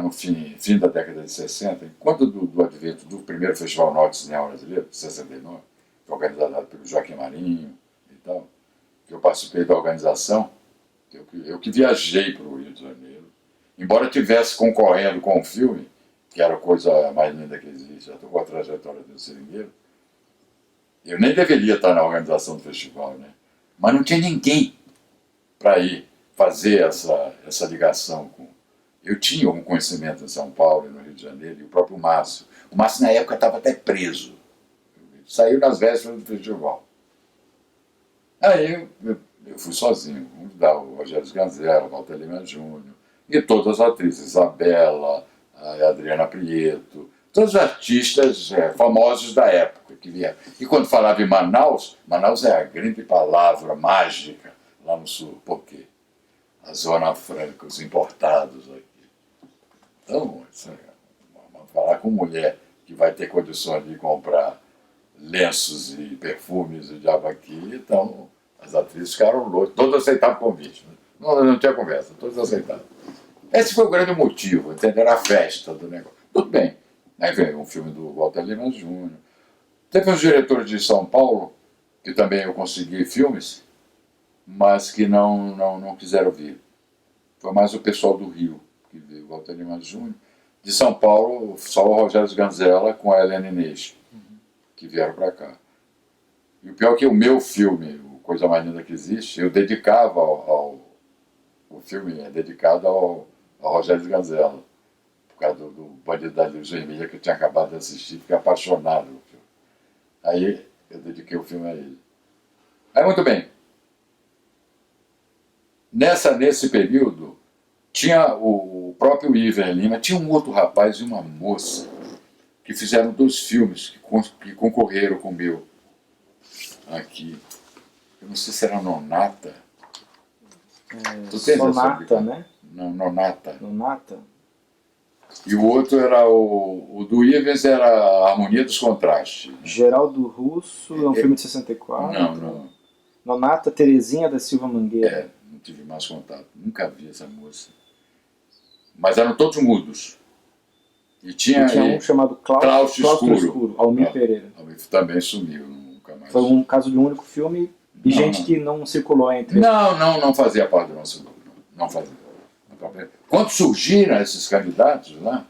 no fim da década de 60, quando do advento do primeiro Festival Norte de Cinema Brasileiro, de 69, organizado pelo Joaquim Marinho e tal, que eu participei da organização, eu que viajei para o Rio de Janeiro, embora estivesse concorrendo com o filme, que era a coisa mais linda que existe, já estou com a trajetória do Seringueiro, eu nem deveria estar na organização do festival, né? Mas não tinha ninguém para ir fazer essa ligação com... Eu tinha algum conhecimento em São Paulo e no Rio de Janeiro, e o próprio Márcio. O Márcio, na época, estava até preso. Saiu nas vésperas do festival. Aí eu fui sozinho, convidar o Rogério Sganzella, Walter Lima Júnior, e todas as atrizes, Isabela, a Adriana Prieto, todos os artistas famosos da época que vieram. E quando falava em Manaus, Manaus é a grande palavra mágica lá no sul. Por quê? A Zona Franca, os importados aqui. Então, vamos falar com mulher que vai ter condições de comprar lenços e perfumes e diabo aqui, então as atrizes ficaram loucas, todas aceitavam o convite. Não tinha conversa, todas aceitavam. Esse foi o grande motivo, entendeu? A festa do negócio. Tudo bem. Aí veio um filme do Walter Lima Júnior. Teve uns diretores de São Paulo, que também eu consegui filmes, mas que não quiseram vir. Foi mais o pessoal do Rio que veio, o Walter Lima Júnior. De São Paulo, só o Rogério Sganzella com a Helena Inês, que vieram para cá. E o pior é que o meu filme, o Coisa Mais Linda que Existe, eu dedicava o filme é dedicado ao Rogério Sganzella, por causa do Bandido da Luz Vermelha, que eu tinha acabado de assistir, fiquei apaixonado no filme. Aí eu dediquei o filme a ele. Aí, muito bem. Nesse período, tinha o próprio Iver Lima, tinha um outro rapaz e uma moça que fizeram 2 filmes que concorreram com o meu aqui. Eu não sei se era Nonata.
Sonata, né?
Não, Nonata.
Nonata.
E o outro era o do Ivens era a Harmonia dos Contrastes.
Geraldo Russo, é um filme de 64.
Não.
Nonata Terezinha da Silva Mangueira.
Não tive mais contato. Nunca vi essa moça. Mas eram todos mudos. E tinha
um chamado Claustro Escuro, Almir Pereira.
Almir também sumiu, nunca mais.
Foi um caso de um único filme e gente que não circulou entre...
Não fazia parte do nosso grupo. Não fazia. Quando surgiram esses candidatos lá,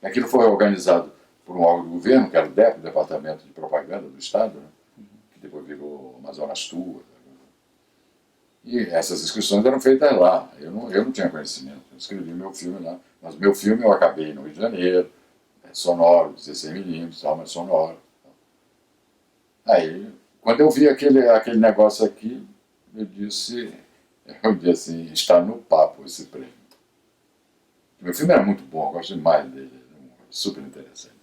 aquilo foi organizado por um órgão do governo, que era o DEP, o Departamento de Propaganda do Estado, né? Que depois virou Amazonas Tour. E essas inscrições eram feitas lá. Eu não tinha conhecimento. Eu escrevi meu filme lá. Mas meu filme eu acabei no Rio de Janeiro, sonoro, 16mm, mas sonoro. Aí, quando eu vi aquele negócio aqui, eu disse assim, está no papo esse prêmio. Meu filme era muito bom, eu gosto demais dele, super interessante.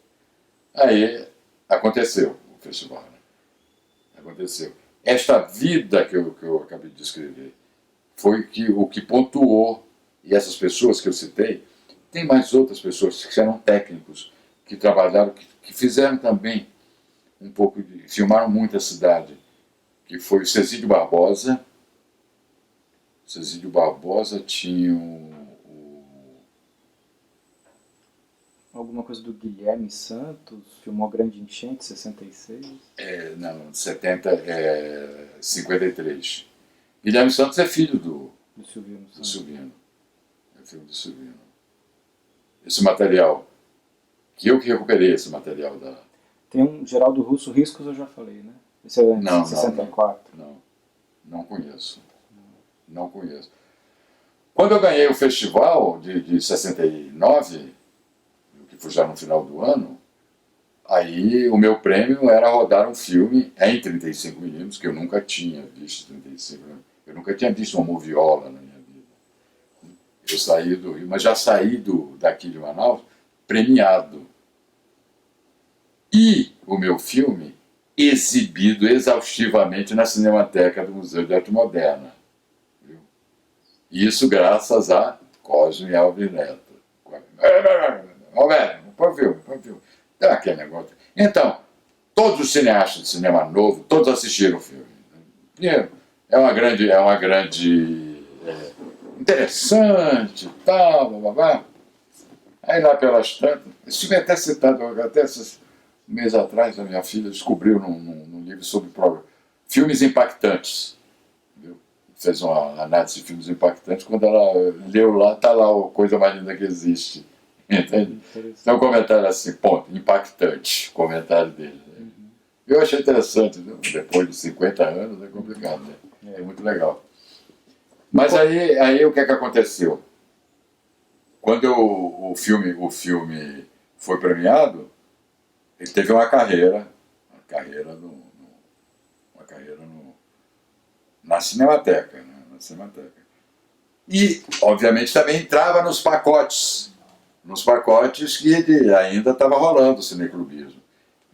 Aí aconteceu o festival, né? Aconteceu. Esta vida que eu acabei de descrever foi o que pontuou, e essas pessoas que eu citei, tem mais outras pessoas que eram técnicos, que trabalharam, que fizeram também um pouco filmaram muito a cidade, que foi o Cezídio Barbosa. Cezídio Barbosa tinha
alguma coisa do Guilherme Santos, filmou Grande Enchente, 66?
Não, 53. Guilherme Santos é filho do Silvino. É filho do Silvino. Esse material, que eu que recuperei esse material da...
Tem um Geraldo Russo, Riscos eu já falei, né? Esse é de 64.
Não conheço. Não conheço. Quando eu ganhei o festival de 69, que foi já no final do ano, aí o meu prêmio era rodar um filme em 35mm, que eu nunca tinha visto 35mm. Eu nunca tinha visto uma moviola na minha vida. Eu saí do Rio, mas já saí daqui de Manaus premiado. E o meu filme exibido exaustivamente na Cinemateca do Museu de Arte Moderna. Viu? Isso graças a Cosme e Alves Neto. Roberto, põe o filme. Então, aquele negócio. Então, todos os cineastas de cinema novo, todos assistiram o filme. E é uma grande interessante e tal, blá, blá, blá. Aí lá pelas tantas, esse filme é até citado, até esses meses atrás, a minha filha descobriu num livro sobre filmes impactantes. Viu? Fez uma análise de filmes impactantes, quando ela leu lá, está lá a coisa mais linda que existe. Entende? Então um comentário assim, ponto, impactante, o comentário dele. Eu achei interessante, viu? Depois de 50 anos é complicado, né? É muito legal. Mas aí o que é que aconteceu? Quando o filme foi premiado, ele teve uma carreira na Cinemateca, né? Na Cinemateca. E, obviamente, também entrava nos pacotes que ainda estava rolando o cineclubismo.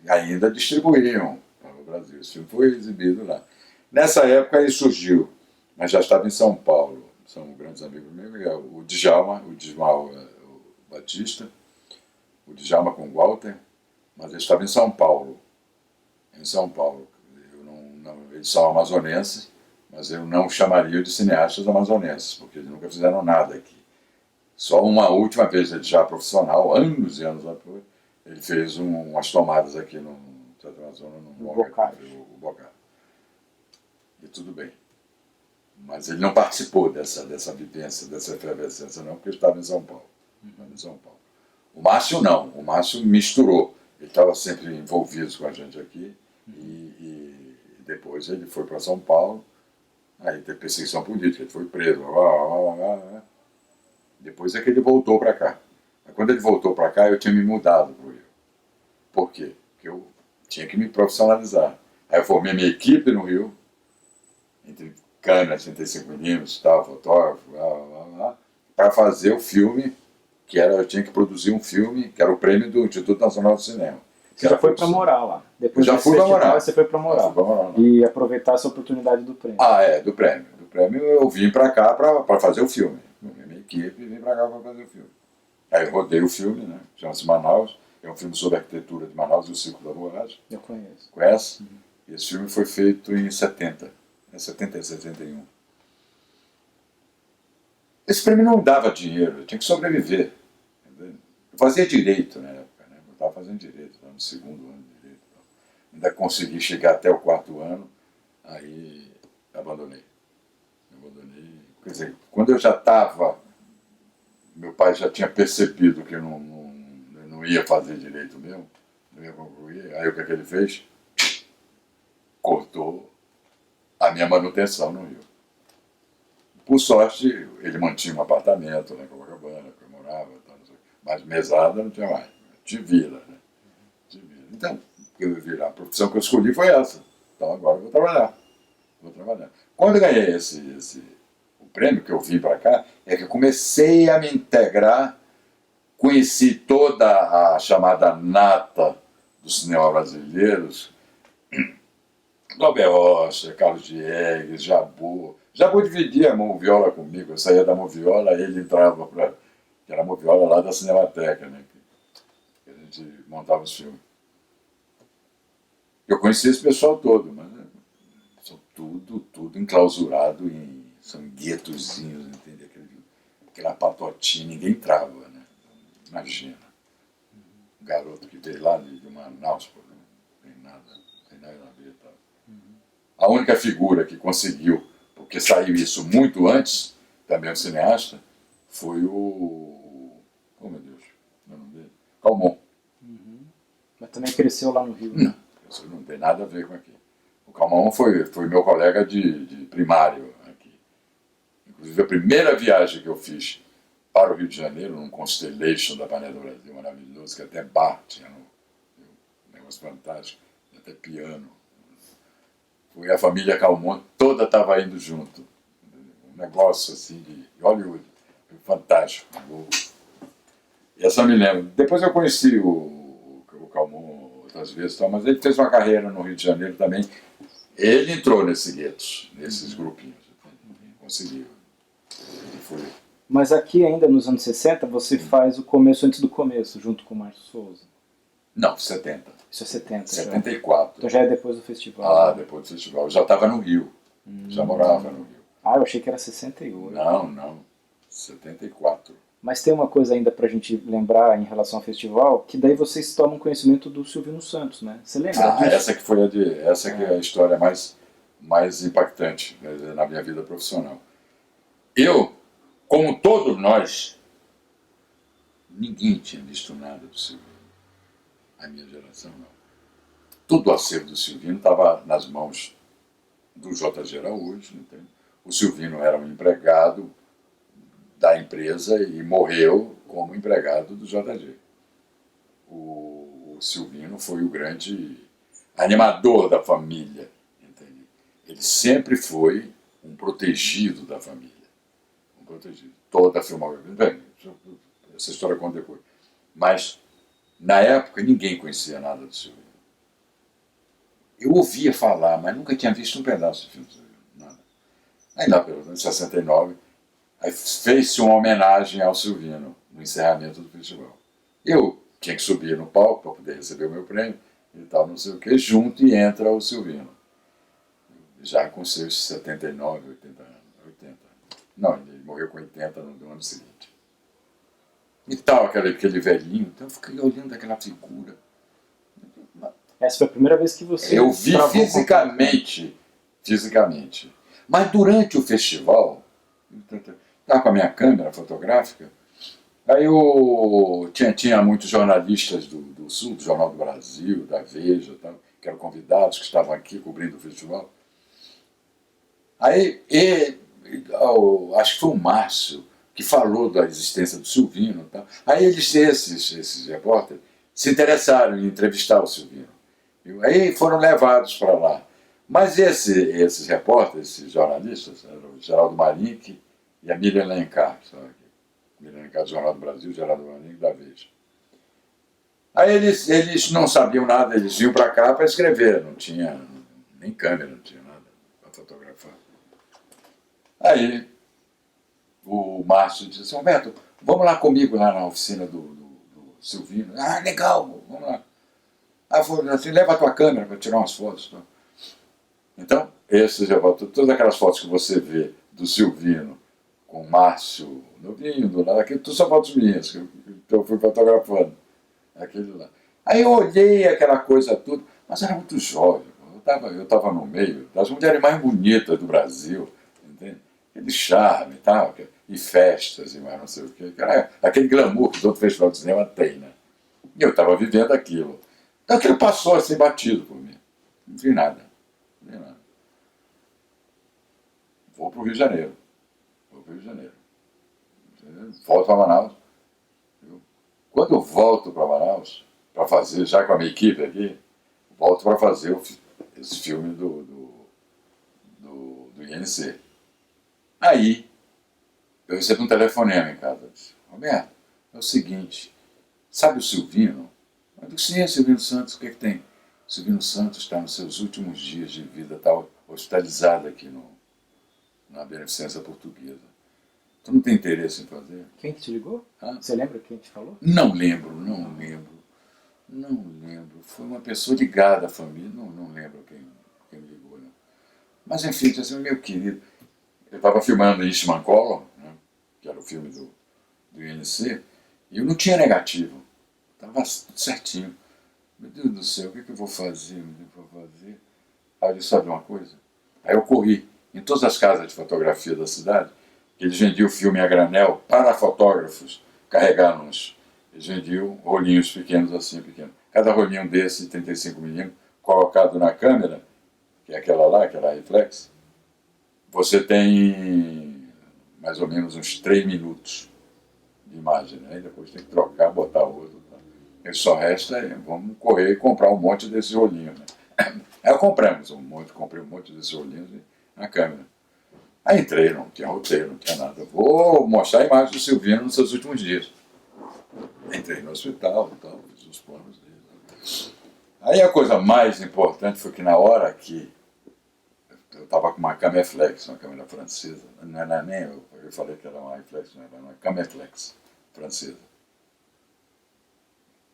Ainda distribuíam para o Brasil. Esse filme foi exibido lá. Nessa época ele surgiu, mas já estava em São Paulo. São grandes amigos meus, o Djalma Batista, o Djalma com o Walter, mas ele estava em São Paulo. Eles são amazonenses, mas eu não chamaria de cineastas amazonenses, porque eles nunca fizeram nada aqui. Só uma última vez, ele já profissional, anos e anos depois, ele fez umas tomadas aqui no Amazonas, no Bocage. E tudo bem. Mas ele não participou dessa vivência, dessa efervescência, não, porque ele estava em São Paulo. O Márcio não, o Márcio misturou. Ele estava sempre envolvido com a gente aqui, e depois ele foi para São Paulo, aí teve perseguição política, ele foi preso. Depois é que ele voltou para cá. Quando ele voltou para cá, eu tinha me mudado para o Rio. Por quê? Porque eu tinha que me profissionalizar. Aí eu formei minha equipe no Rio, entre câmeras, 35 meninos, tal, fotógrafo, para fazer o filme, eu tinha que produzir um filme, que era o prêmio do Instituto Nacional do Cinema.
Você já foi para morar lá? Depois
já fui para morar.
Você foi para morar. E aproveitar essa oportunidade do prêmio.
Do prêmio. Do prêmio eu vim para cá para fazer o filme. Minha equipe vim para cá para fazer o filme. Aí eu rodei o filme, né? Chama-se Manaus. É um filme sobre a arquitetura de Manaus e o Círculo da Borracha.
Eu conheço.
Conhece? E esse filme foi feito em 70. 70 e 71. Esse prêmio não dava dinheiro, eu tinha que sobreviver. Entendeu? Eu fazia direito na época, né? Eu estava fazendo direito, estava no segundo ano de direito. Ainda consegui chegar até o 4º ano, aí abandonei. Quer dizer, quando eu já estava, meu pai já tinha percebido que eu não ia fazer direito mesmo, não ia concluir, aí o que é que ele fez? Cortou a minha manutenção no Rio. Por sorte, ele mantinha um apartamento lá em Copacabana, que eu morava, mas mesada não tinha mais. Te vira, né? Então, a profissão que eu escolhi foi essa. Então agora eu vou trabalhar. Quando eu ganhei o prêmio, que eu vim para cá, é que eu comecei a me integrar, conheci toda a chamada nata do cinema brasileiros, Glauber Rocha, Carlos Diegues, Jabu. Jabu dividia a moviola comigo, eu saía da moviola, ele entrava que era a moviola lá da Cinemateca, né? Que a gente montava os filmes. Eu conheci esse pessoal todo, mas são tudo enclausurado são guetozinhos, entende? Aquela patotinha, ninguém entrava, né? Imagina. Um garoto que veio lá de Manaus, não tem nada a ver, tá? A única figura que conseguiu, porque saiu isso muito antes, também um cineasta, foi o... Oh, meu Deus, não dele. Calmon.
Mas também cresceu lá no Rio.
Não, isso não tem nada a ver com aqui. O Calmon foi meu colega de primário aqui. Inclusive, a primeira viagem que eu fiz para o Rio de Janeiro, num Constellation da Panela do Brasil, maravilhoso, que até bar tinha um negócio fantástico, até piano. Foi a família Calmon, toda estava indo junto. Um negócio assim de Hollywood, fantástico. E essa me lembro. Depois eu conheci o Calmon outras vezes, mas ele fez uma carreira no Rio de Janeiro também. Ele entrou nesses guetos, nesses grupinhos. Conseguiu. Ele
Mas aqui ainda nos anos 60 você faz o começo antes do começo, junto com o Márcio Souza.
Não, 70.
Isso é 70 já.
74.
Então já é depois do festival.
Ah,
né?
depois do festival. Eu já estava no Rio. Já morava no Rio.
Ah, eu achei que era 68.
Não. 74.
Mas tem uma coisa ainda pra gente lembrar em relação ao festival, que daí vocês tomam conhecimento do Silvino Santos, né? Você lembra disso?
Essa que foi essa que é a história mais impactante, né, na minha vida profissional. Eu, como todos nós, ninguém tinha visto nada do Silvino. A minha geração não. Todo o acervo do Silvino estava nas mãos do J.G. Araújo. Entende? O Silvino era um empregado da empresa e morreu como empregado do J.G. O Silvino foi o grande animador da família. Entende? Ele sempre foi um protegido da família. Um protegido. Toda a filmografia. Bem, essa história conta depois. Mas, na época, ninguém conhecia nada do Silvino. Eu ouvia falar, mas nunca tinha visto um pedaço de filme do Silvino. Nada. Aí, lá pelo 69, aí fez-se uma homenagem ao Silvino no encerramento do festival. Eu tinha que subir no palco para poder receber o meu prêmio e tal, não sei o que, junto e entra o Silvino. Já com seus 79, 80 anos. 80. Não, ele morreu com 80 no ano seguinte. E tal, aquele velhinho. Então eu fiquei olhando aquela figura.
Essa foi a primeira vez que você...
Eu vi fisicamente. Mas durante o festival, estava com a minha câmera fotográfica, aí eu tinha muitos jornalistas do Sul, do Jornal do Brasil, da Veja, tal, que eram convidados, que estavam aqui cobrindo o festival. Aí, acho que foi o Márcio que falou da existência do Silvino. Tal. Aí esses repórteres se interessaram em entrevistar o Silvino. Aí foram levados para lá. Mas esses repórteres, esses jornalistas, eram o Geraldo Marink e a Miriam Lencar, Miriam Lencar do Jornal do Brasil, Geraldo Marink da Veja. Aí eles não sabiam nada, eles vinham para cá para escrever, não tinha nem câmera, não tinha nada para fotografar. Aí o Márcio disse assim, Roberto, vamos lá comigo lá na oficina do Silvino. Ah, legal, vamos lá. Aí falou assim, leva a tua câmera para tirar umas fotos. Tá? Então, todas aquelas fotos que você vê do Silvino com o Márcio novinho, do lado, aquilo tudo são fotos minhas, que eu fui fotografando. Aquele lá. Aí eu olhei aquela coisa toda, mas era muito jovem. Eu estava no meio das mulheres mais bonitas do Brasil, entende? Aquele charme e tal, e festas e mais não sei o quê. Aquele glamour que todo festival de cinema tem, né? E eu estava vivendo aquilo. Então aquilo passou assim batido por mim. Não vi nada. Vou para o Rio de Janeiro. Volto para Manaus. Quando eu volto para Manaus, para fazer, já com a minha equipe aqui, volto para fazer esse filme do INC. Aí, eu recebo um telefonema em casa. Disse, Roberto, é o seguinte, sabe o Silvino? Eu disse, sim, é Silvino Santos, o que é que tem? O Silvino Santos está nos seus últimos dias de vida, está hospitalizado aqui na Beneficência Portuguesa. Tu não tem interesse em fazer?
Quem que te ligou? Você lembra quem te falou?
Não lembro. Foi uma pessoa ligada à família, não lembro quem me ligou. Não. Mas enfim, assim, meu querido, eu estava filmando Eastman Color, né, que era o filme do INC, e eu não tinha negativo. Estava certinho. Meu Deus do céu, o que eu vou fazer? Aí eu disse, sabe uma coisa? Aí eu corri em todas as casas de fotografia da cidade, que eles vendiam filme a granel para fotógrafos carregar nos. Eles vendiam rolinhos pequenos assim, pequenos. Cada rolinho desse, 35mm, colocado na câmera, que é aquela lá, aquela reflex, você tem mais ou menos uns 3 minutos de imagem. Né? Aí depois tem que trocar, botar outro. Tá? E só resta, vamos correr e comprar um monte desses rolinhos. Né? Aí eu comprei um monte desses rolinhos na câmera. Aí entrei, não tinha roteiro, não tinha nada. Vou mostrar a imagem do Silvino nos seus últimos dias. Entrei no hospital e tal, fiz os planos dele. Aí a coisa mais importante foi que na hora que eu estava com uma câmera flex, uma câmera francesa, não era nem, Eu falei que era uma iFlex, não era uma Cameflex francesa.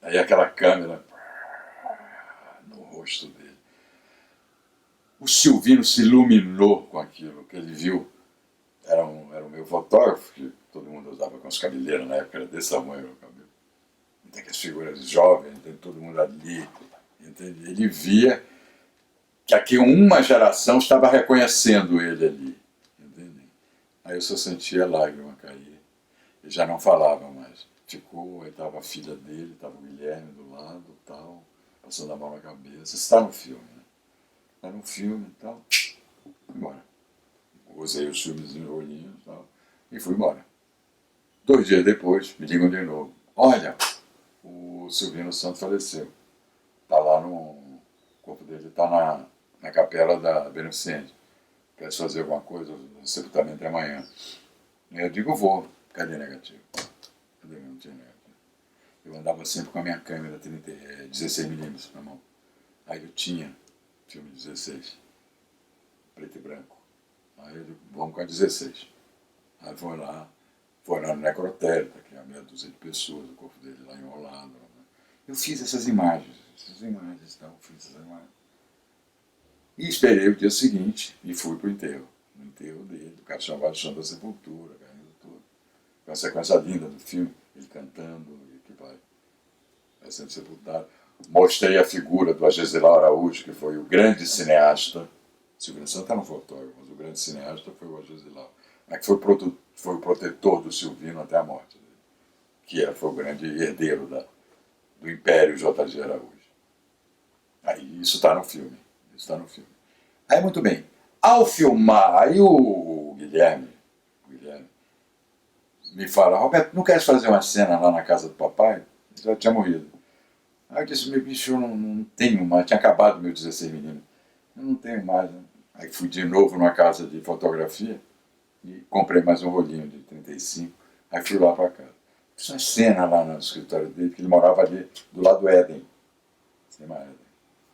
Aí aquela câmera no rosto dele. O Silvino se iluminou com aquilo que ele viu. Era o meu fotógrafo, que todo mundo usava com as cabeleiras na época, era desse tamanho o cabelo. Tem aquelas figuras jovens, tem todo mundo ali. Entende? Ele via que aqui uma geração estava reconhecendo ele ali. Entende? Aí eu só sentia a lágrima cair. Ele já não falava mais. Ficou, aí estava a filha dele, estava o Guilherme do lado, tal, passando a mão na cabeça. Isso está no filme, né? Está no filme e tal. Fui embora. Usei os filmes em olhinhos e tal. E fui embora. 2 dias depois, me ligam de novo. Olha, o Silvino Santos faleceu. Está lá no... O corpo dele está na capela da Beneficente. Quer fazer alguma coisa? O sepultamento é amanhã. E eu digo, vou. Cadê negativo? Cadê? Não tinha negativo. Eu andava sempre com a minha câmera 16mm na mão. Aí eu tinha filme 16, preto e branco. Aí eu digo, vamos com a 16. Aí foi lá no necrotério, tá aqui a meia dúzia de pessoas, o corpo dele lá enrolado. Né? Eu fiz essas imagens então, fiz essas imagens. E esperei o dia seguinte e fui pro enterro. No enterro dele, o caixão vai do chão da sepultura, caindo tudo. Com a sequência linda do filme, ele cantando, e que vai sendo sepultado. Mostrei a figura do Agesilão Araújo, que foi o grande cineasta. Silvino Santos era um fotógrafo, mas o grande cineasta foi o Agesilão. Mas que foi o protetor do Silvino até a morte dele. Que foi o grande herdeiro do Império J.G. Araújo. Aí isso está no filme. Aí, muito bem. Ao filmar, aí o Guilherme me fala, Roberto, não queres fazer uma cena lá na casa do papai? Ele já tinha morrido. Aí eu disse, meu bicho, eu não tenho mais, tinha acabado meu 16mm. Eu não tenho mais. Né? Aí fui de novo numa casa de fotografia e comprei mais um rolinho de 35. Aí fui lá para casa. Fiz uma cena lá no escritório dele, que ele morava ali do lado do Éden. Cinema Éden.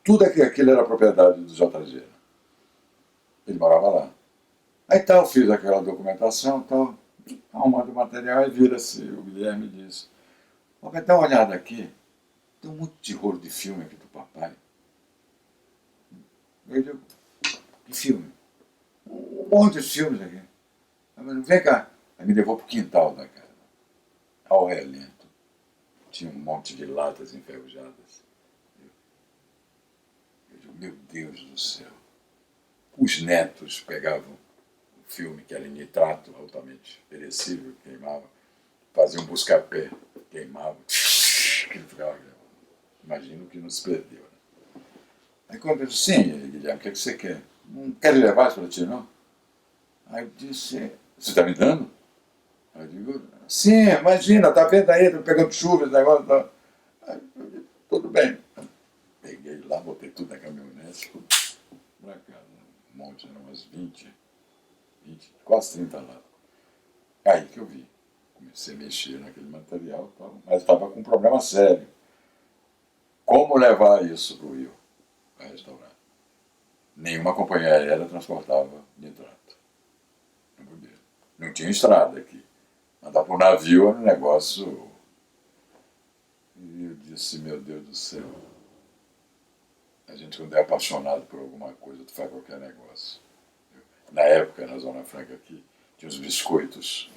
Tudo aquilo era propriedade do JG. Ele morava lá. Aí tal, fiz aquela documentação, tal, arrumando o material e vira-se, o Guilherme disse, Roberto, dá uma olhada aqui, tem um monte de rolo de filme aqui do papai. Eu digo, que filme? Um monte de filmes aqui. Vem cá. Aí me levou para o quintal da casa, ao relento. Tinha um monte de latas enferrujadas. Eu digo, meu Deus do céu. Os netos pegavam o filme, que era em nitrato, altamente perecível, queimava, faziam um busca-pé, queimava, que ficava. Imagino que não se perdeu. Né? Aí quando eu disse, sim, Guilherme, o que você quer? Não quer levar isso para ti, não? Aí eu disse, você está me dando? Aí eu digo, sim, imagina, tá vendo aí, tô pegando chuva, esse negócio. Tá. Aí eu digo, tudo bem. Peguei lá, botei tudo na caminhonete, tudo pra cá, um monte, eram umas 20, quase 30 lá. Aí que eu vi. Comecei a mexer naquele material, mas estava com um problema sério. Como levar isso para o Rio, para restaurar? Nenhuma companhia aérea transportava nitrato. Não podia. Não tinha estrada aqui. Andar para o navio era um negócio. E eu disse, meu Deus do céu. A gente, quando é apaixonado por alguma coisa, tu faz qualquer negócio. Na época, na Zona Franca aqui, tinha os biscoitos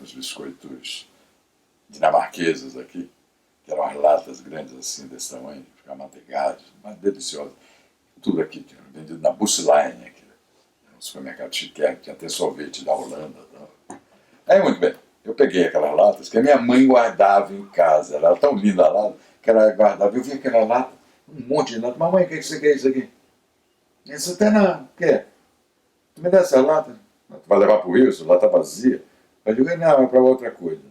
dinamarqueses aqui, que eram as latas grandes assim, desse tamanho, ficavam manteigados, mas deliciosos. Tudo aqui tinha vendido na Busline, aqui, no supermercado chiquérrimo, tinha até sorvete da Holanda. Tal. Aí, muito bem, eu peguei aquelas latas que a minha mãe guardava em casa, ela era tão linda a lata, que ela guardava, eu vi aquela lata, um monte de lata, mamãe, o que você quer isso aqui? Isso até não, o quê? Tu me dá essa lata? Tu vai levar pro Rio, essa lata vazia? Eu digo, não, é para outra coisa.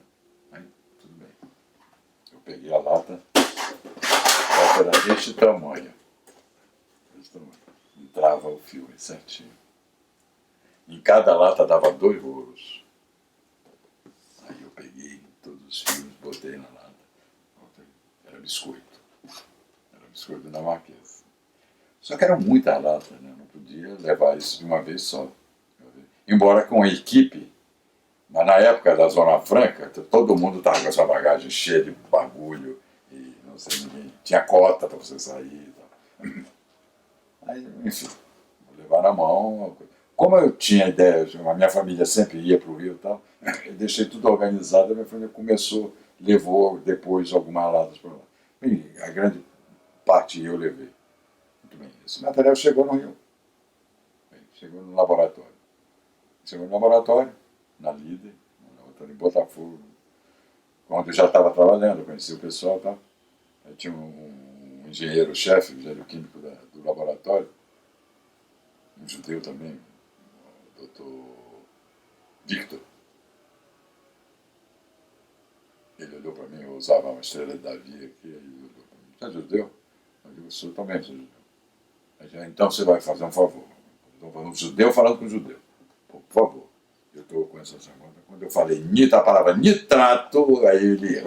Aí, tudo bem. Eu peguei a lata era deste tamanho. Entrava o filme certinho. Em cada lata dava 2 rolos. Aí eu peguei todos os filmes, botei na lata. Era biscoito. Era biscoito dinamarquês. Só que eram muitas latas, né? Não podia levar isso de uma vez só. Embora com a equipe Mas na época da Zona Franca, todo mundo estava com essa bagagem cheia de bagulho e não sei, ninguém tinha cota para você sair e tal. Aí, enfim, vou levar na mão. Como eu tinha ideia, a minha família sempre ia para o Rio e tal, eu deixei tudo organizado, a minha família começou, levou depois algumas latas para lá. E a grande parte eu levei. Muito bem. Esse material chegou no Rio. Chegou no laboratório. Chegou no laboratório, na Líder, no laboratório em Botafogo, onde eu já estava trabalhando, eu conheci o pessoal e tal. Aí tinha um engenheiro-chefe, engenheiro químico do laboratório, um judeu também, o doutor Victor. Ele olhou para mim, eu usava uma estrela de Davi aqui, aí ele olhou para mim, você é judeu? Eu digo, sou também, sou judeu. Aí, então você vai fazer um favor. Um judeu falando com um judeu. Por favor, eu estou com essa semana. Quando eu falei a palavra nitrato, aí ele.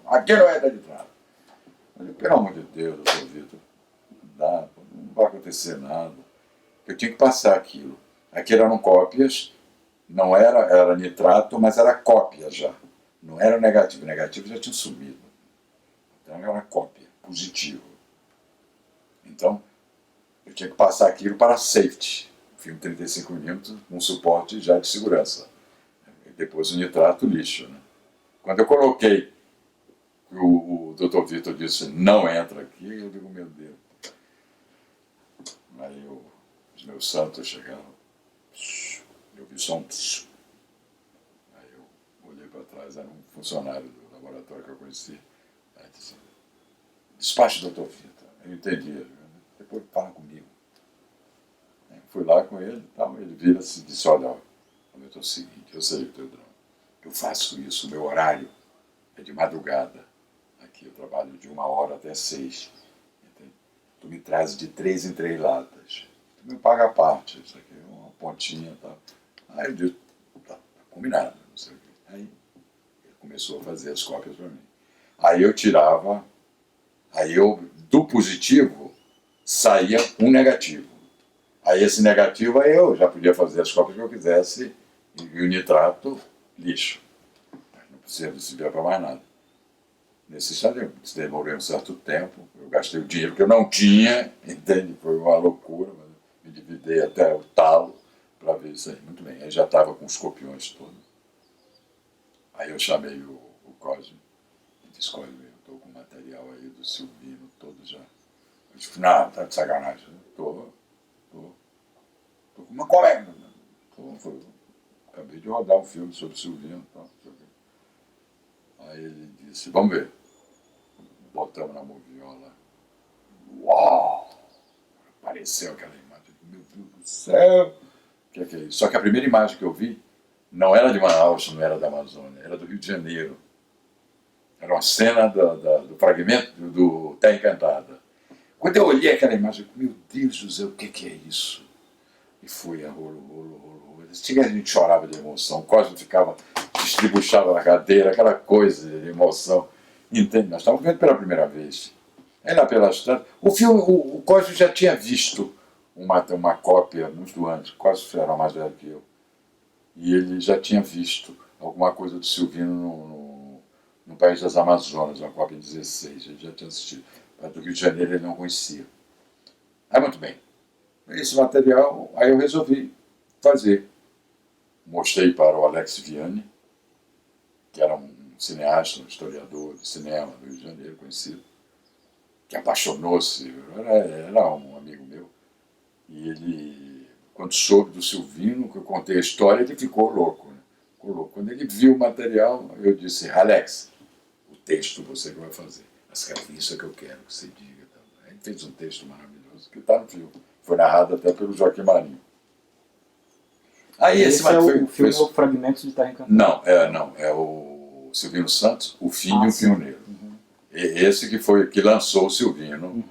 Aqui não é da nitrato. Eu digo, pelo amor de Deus, doutor Vitor, não vai acontecer nada. Eu tinha que passar aquilo. Aquilo eram cópias, não era nitrato, mas era cópia já. Não era negativo. O negativo já tinha sumido. Então era cópia, positivo. Então, eu tinha que passar aquilo para safety. Filme 35mm, um suporte já de segurança. E depois o nitrato lixo. Né? Quando eu coloquei, o Dr. Vitor disse, não entra aqui, eu digo, meu Deus. Aí os meus santos chegaram, eu vi só um tsh. Aí eu olhei para trás, era um funcionário do laboratório que eu conhecia. Aí disse, despache, Dr. Vitor. Eu entendi. Depois fala comigo. Fui lá com ele e tal, ele vira-se e disse, olha, é o seguinte, eu sei, Pedrão, eu faço isso, o meu horário é de madrugada. Aqui eu trabalho de 1h até 6. Entende? Tu me traz de 3 em 3 latas. Tu me paga a parte, isso aqui é uma pontinha e tal. Aí eu disse, tá combinado, não sei o quê. Aí ele começou a fazer as cópias para mim. Aí eu tirava, do positivo, saía um negativo. Aí esse negativo, aí eu já podia fazer as cópias que eu quisesse e o nitrato, lixo. Não precisa servir para mais nada. Nesse instante, eu demorei um certo tempo, eu gastei o dinheiro que eu não tinha, entende? Foi uma loucura, mas me dividei até o talo para ver isso aí. Muito bem, aí já estava com os copiões todos. Aí eu chamei o Cosme e disse, Cosme, eu estou com o material aí do Silvino todo já. Eu disse, não, tá de sacanagem. Estou com uma colega. Acabei de rodar um filme sobre o Silvino. Aí ele disse, vamos ver. Botamos na moviola. Uau! Apareceu aquela imagem. Meu Deus do céu! O que é isso? Só que a primeira imagem que eu vi não era de Manaus, não era da Amazônia, era do Rio de Janeiro. Era uma cena do fragmento do Terra Encantada. Quando eu olhei aquela imagem, eu meu Deus do céu, o que é isso? E foi a rolo. A gente chorava de emoção, o Cosme ficava, estribuchava na cadeira, aquela coisa de emoção. Entende? Nós estávamos vendo pela primeira vez. Aí lá pela estrada. O filme, o Cosme já tinha visto uma cópia muito antes, Cosme era mais velho que eu. E ele já tinha visto alguma coisa do Silvino no País das Amazonas, uma cópia em 16, ele já tinha assistido. Mas do Rio de Janeiro ele não conhecia. Aí muito bem. Esse material, aí eu resolvi fazer. Mostrei para o Alex Vianney, que era um cineasta, um historiador de cinema do Rio de Janeiro, conhecido, que apaixonou-se, era um amigo meu, e ele, quando soube do Silvino, que eu contei a história, ele ficou louco. Né? Ficou louco. Quando ele viu o material, eu disse, Alex, o texto você que vai fazer. Mas, cara, isso é que eu quero que você diga. Ele fez um texto maravilhoso, que está no filme. Foi narrado até pelo Joaquim Marinho.
Aí esse é o filme Fragmentos de Terra Encantada.
Não, é o Silvino Santos, o Filho e o Pioneiro. Uhum. Esse que lançou o Silvino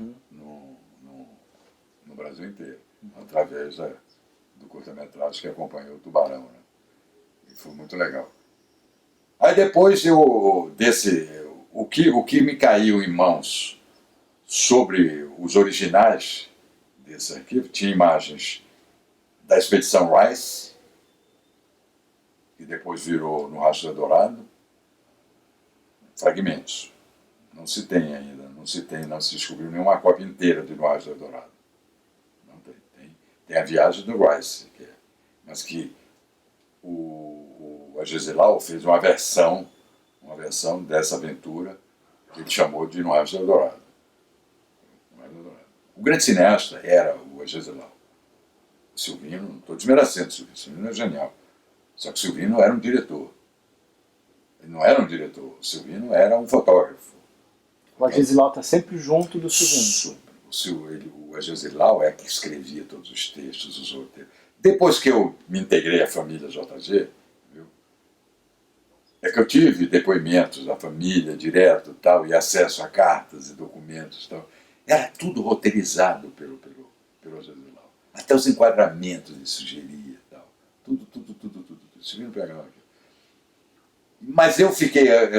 no Brasil inteiro, através do curta-metragem que acompanhou o Tubarão. Né? E foi muito legal. Aí depois o que me caiu em mãos sobre os originais desse arquivo, tinha imagens da Expedição Rice e depois virou No Rastro Dourado, fragmentos. Não se tem ainda, não se descobriu nenhuma cópia inteira de No Rastro Dourado. Não tem. Tem a Viagem do Rice, mas que o Agesilau fez uma versão dessa aventura que ele chamou de No Rastro Dourado. O grande cineasta era o Agesilau. O Silvino, não estou desmerecendo o Silvino é genial. Só que o Silvino era um diretor. Ele não era um diretor, o Silvino era um fotógrafo.
O Agesilau está sempre junto do Silvino.
O Agesilau é que escrevia todos os textos, os roteiros. Depois que eu me integrei à família JG, viu, é que eu tive depoimentos da família direto tal, e acesso a cartas e documentos tal. Era tudo roteirizado pelo Agesilau. Até os enquadramentos ele sugeria tal. Tudo. O Silvino pegava aqui. Mas eu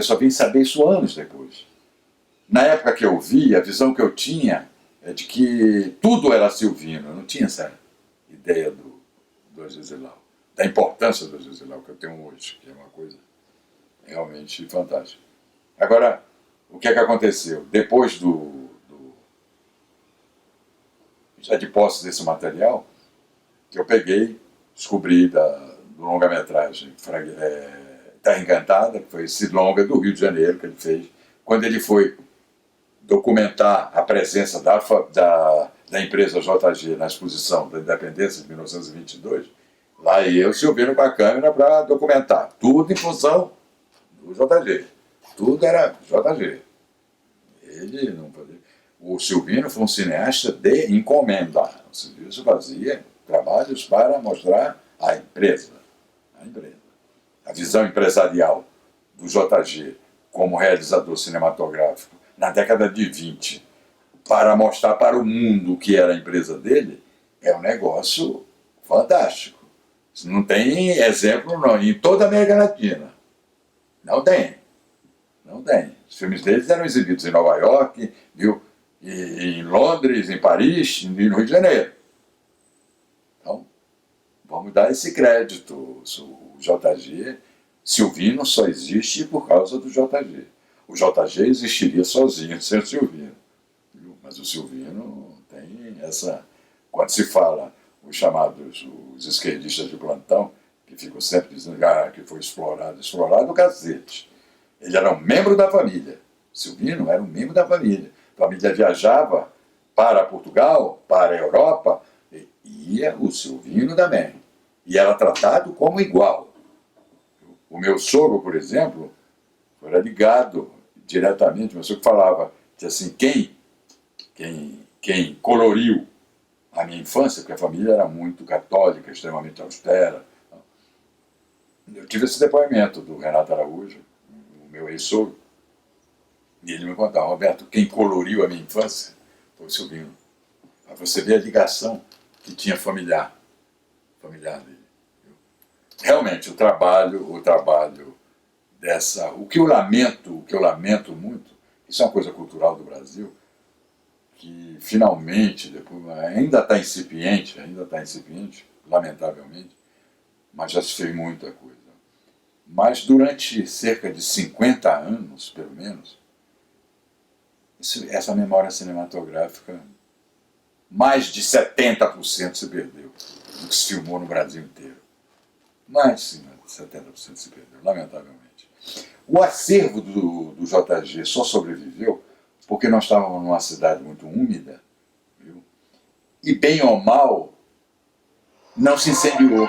só vim saber isso anos depois. Na época que eu vi, a visão que eu tinha é de que tudo era Silvino. Eu não tinha essa ideia do Agesilau, da importância do Agesilau que eu tenho hoje, que é uma coisa realmente fantástica. Agora, o que é que aconteceu? Depois já de posse desse material, que eu peguei, descobri do longa-metragem Terra Encantada, que foi esse longa do Rio de Janeiro que ele fez, quando ele foi documentar a presença da empresa JG na exposição da Independência de 1922, lá eu, Silvino, com a câmera para documentar. Tudo em função do JG. Tudo era JG. Ele não fazia. O Silvino foi um cineasta de encomenda. O Silvino fazia trabalhos para mostrar a empresa. A visão empresarial do JG como realizador cinematográfico na década de 20, para mostrar para o mundo o que era a empresa dele, é um negócio fantástico. Não tem exemplo não, em toda a América Latina. Não tem. Os filmes deles eram exibidos em Nova York, viu? Em Londres, em Paris e no Rio de Janeiro. Então, vamos dar esse crédito. O JG, Silvino só existe por causa do JG. O JG existiria sozinho sem o Silvino. Mas o Silvino tem essa... Quando se fala os esquerdistas de plantão, que ficam sempre dizendo que foi explorado o cacete. Ele era um membro da família. Silvino era um membro da família. A família viajava para Portugal, para a Europa, e ia o Silvino também. E era tratado como igual. O meu sogro, por exemplo, era ligado diretamente, meu sogro falava, assim, quem coloriu a minha infância, porque a família era muito católica, extremamente austera. Eu tive esse depoimento do Renato Araújo, o meu ex-sogro, e ele me contava, Roberto, quem coloriu a minha infância foi o Silvino. Para você ver a ligação que tinha familiar dele. Realmente, o trabalho dessa... O que eu lamento muito, isso é uma coisa cultural do Brasil, que finalmente, depois, ainda está incipiente, lamentavelmente, mas já se fez muita coisa. Mas durante cerca de 50 anos, pelo menos, essa memória cinematográfica, mais de 70% se perdeu do que se filmou no Brasil inteiro. Mais de 70% se perdeu, lamentavelmente. O acervo do JG só sobreviveu porque nós estávamos numa cidade muito úmida, viu? E bem ou mal, não se incendiou.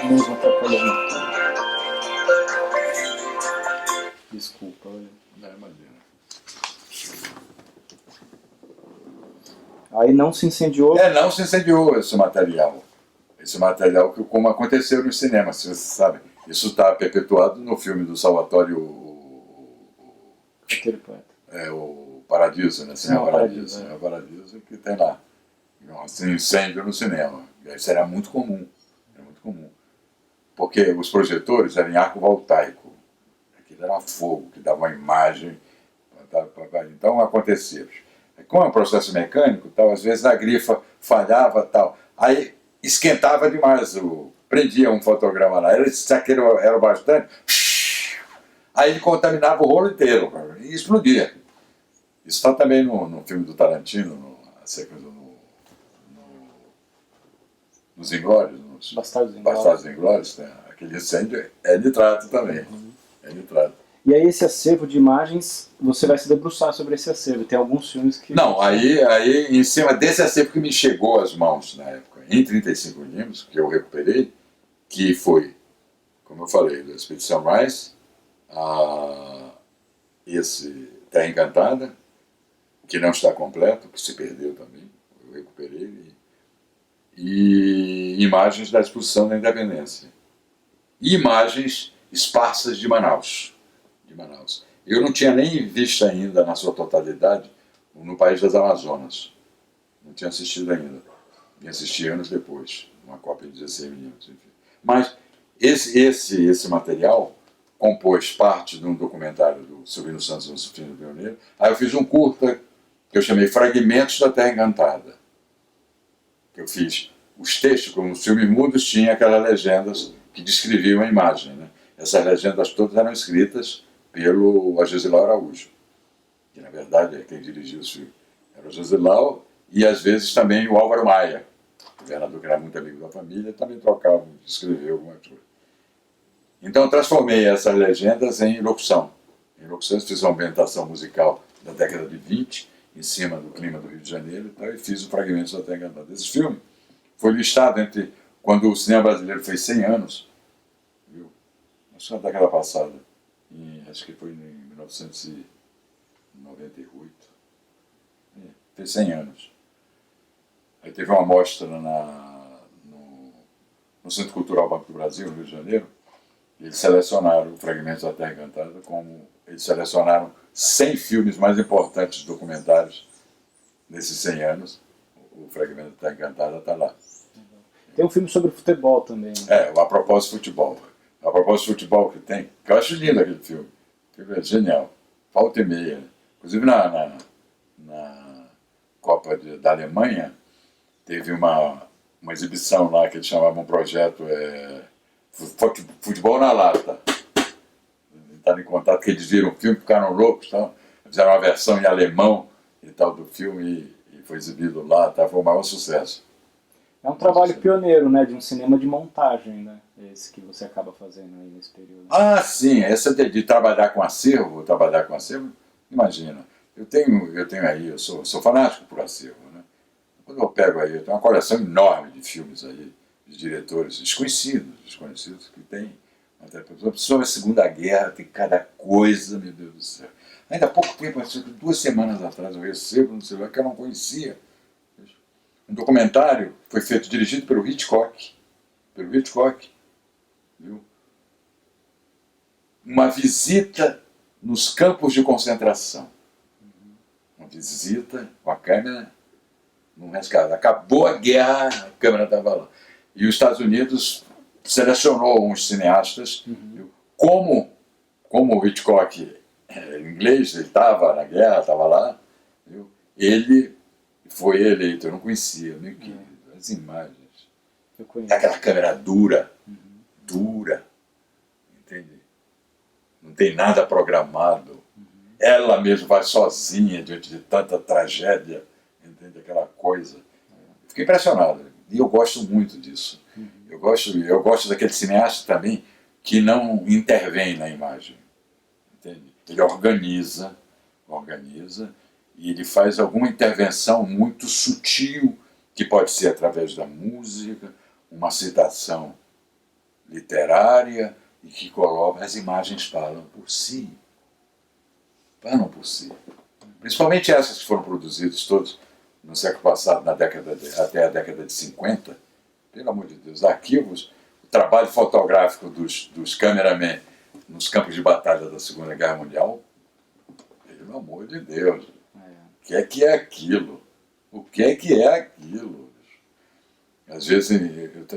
Mesmo atrapalhando. Desculpa, olha.
Não, imagina.
Aí não se incendiou?
Não se incendiou esse material. Esse material que, como aconteceu no cinema, se você sabe. Isso está perpetuado no filme do Salvatore, o Paradiso, né? Cinema Paradiso. É o Paradiso que tem lá. Um incêndio no cinema. Isso era muito comum. Porque os projetores eram em arco voltaico. Aquilo era fogo, que dava uma imagem. Então acontecia. Como é um processo mecânico, tal, às vezes a grifa falhava tal. Aí esquentava demais, prendia um fotograma lá, se aquele era bastante, aí ele contaminava o rolo inteiro, cara, e explodia. Isso está também no filme do Tarantino, nos Inglórios, nos Bastardos Inglórios, né? Aquele incêndio é nitrato também. É nitrato.
E aí esse acervo de imagens, você vai se debruçar sobre esse acervo. Tem alguns filmes que...
Não, aí em cima desse acervo que me chegou às mãos na época, em 35mm, que eu recuperei, que foi, como eu falei, da Expedição Rice, esse Terra Encantada, que não está completo, que se perdeu também, eu recuperei, e imagens da Exposição da Independência. E imagens esparsas de Manaus. Eu não tinha nem visto ainda, na sua totalidade, No País das Amazonas. Não tinha assistido ainda. Vim assistir anos depois, uma cópia de 16mm. Enfim. Mas esse material compôs parte de um documentário do Silvino Santos, um Sufino Pioneiro. Aí eu fiz um curta que eu chamei Fragmentos da Terra Encantada. Que eu fiz os textos, como os filmes mudos, tinha aquelas legendas que descreviam a imagem. Né? Essas legendas todas eram escritas pelo Agesilau Araújo, que na verdade é quem dirigiu os filmes. Era o Agesilau e às vezes também o Álvaro Maia, o governador que era muito amigo da família, também trocava, escreveu alguma coisa. Então eu transformei essas legendas em locução. Em locução eu fiz uma ambientação musical da década de 20, em cima do clima do Rio de Janeiro, e fiz o Fragmentos da Terra Encantada. Esse filme foi listado entre quando o cinema brasileiro fez 100 anos, viu? Acho que na década passada, acho que foi em 1998, fez 100 anos. Aí teve uma mostra no Centro Cultural Banco do Brasil, no Rio de Janeiro, e eles selecionaram o Fragmentos da Terra Encantada como eles selecionaram 100 filmes mais importantes documentários nesses 100 anos. O Fragmento da Terra Encantada está lá.
Tem um filme sobre futebol também. Né?
A propósito de futebol. A propósito de futebol que tem, que eu acho lindo aquele filme. O filme é genial. Volta e meia. Inclusive na Copa da Alemanha, teve uma exibição lá que eles chamavam um projeto Futebol na Lata. Estavam em contato que eles viram o filme, ficaram loucos, tal. Fizeram uma versão em alemão e tal do filme e foi exibido lá, tá? Foi o maior sucesso.
É um trabalho pioneiro, né, de um cinema de montagem, né, esse que você acaba fazendo aí nesse período.
Ah, sim, essa de trabalhar com acervo, imagina. Eu tenho aí, eu sou fanático por acervo, né? Quando eu pego aí, eu tenho uma coleção enorme de filmes aí, de diretores desconhecidos que tem. Sobre a Segunda Guerra, tem cada coisa, meu Deus do céu. Ainda há pouco tempo, 2 semanas atrás, eu recebo no celular que eu não conhecia. Um documentário foi dirigido pelo Hitchcock. Viu? Uma visita nos campos de concentração. Uma visita com a câmera num rescate. Acabou a guerra, a câmera estava lá. E os Estados Unidos selecionou uns cineastas, como o Hitchcock inglês, ele estava na guerra, estava lá, viu? Ele foi eleito, eu não conhecia, nem que as imagens. Aquela câmera dura, entende? Não tem nada programado. Ela mesmo vai sozinha diante de tanta tragédia, entende? Aquela coisa. Fiquei impressionado. E eu gosto muito disso. Eu gosto daquele cineasta também que não intervém na imagem. Entende? Ele organiza, e ele faz alguma intervenção muito sutil, que pode ser através da música, uma citação literária, e que coloca, as imagens falam por si. Principalmente essas que foram produzidas todas no século passado, até a década de 50, pelo amor de Deus, arquivos, o trabalho fotográfico dos cameramen nos campos de batalha da Segunda Guerra Mundial, pelo amor de Deus, o que é aquilo? O que é aquilo? Às vezes,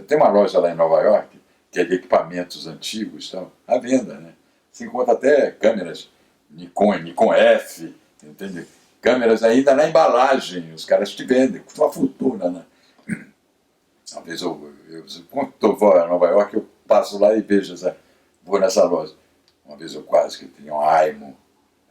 tem uma loja lá em Nova York, que é de equipamentos antigos, tal, à venda, né? Se encontra até câmeras Nikon F, entende? Câmeras ainda na embalagem, os caras te vendem, custa uma fortuna, né? Uma vez quando vou a Nova York, eu passo lá e vejo, vou nessa loja. Uma vez eu quase que tinha um Aimo.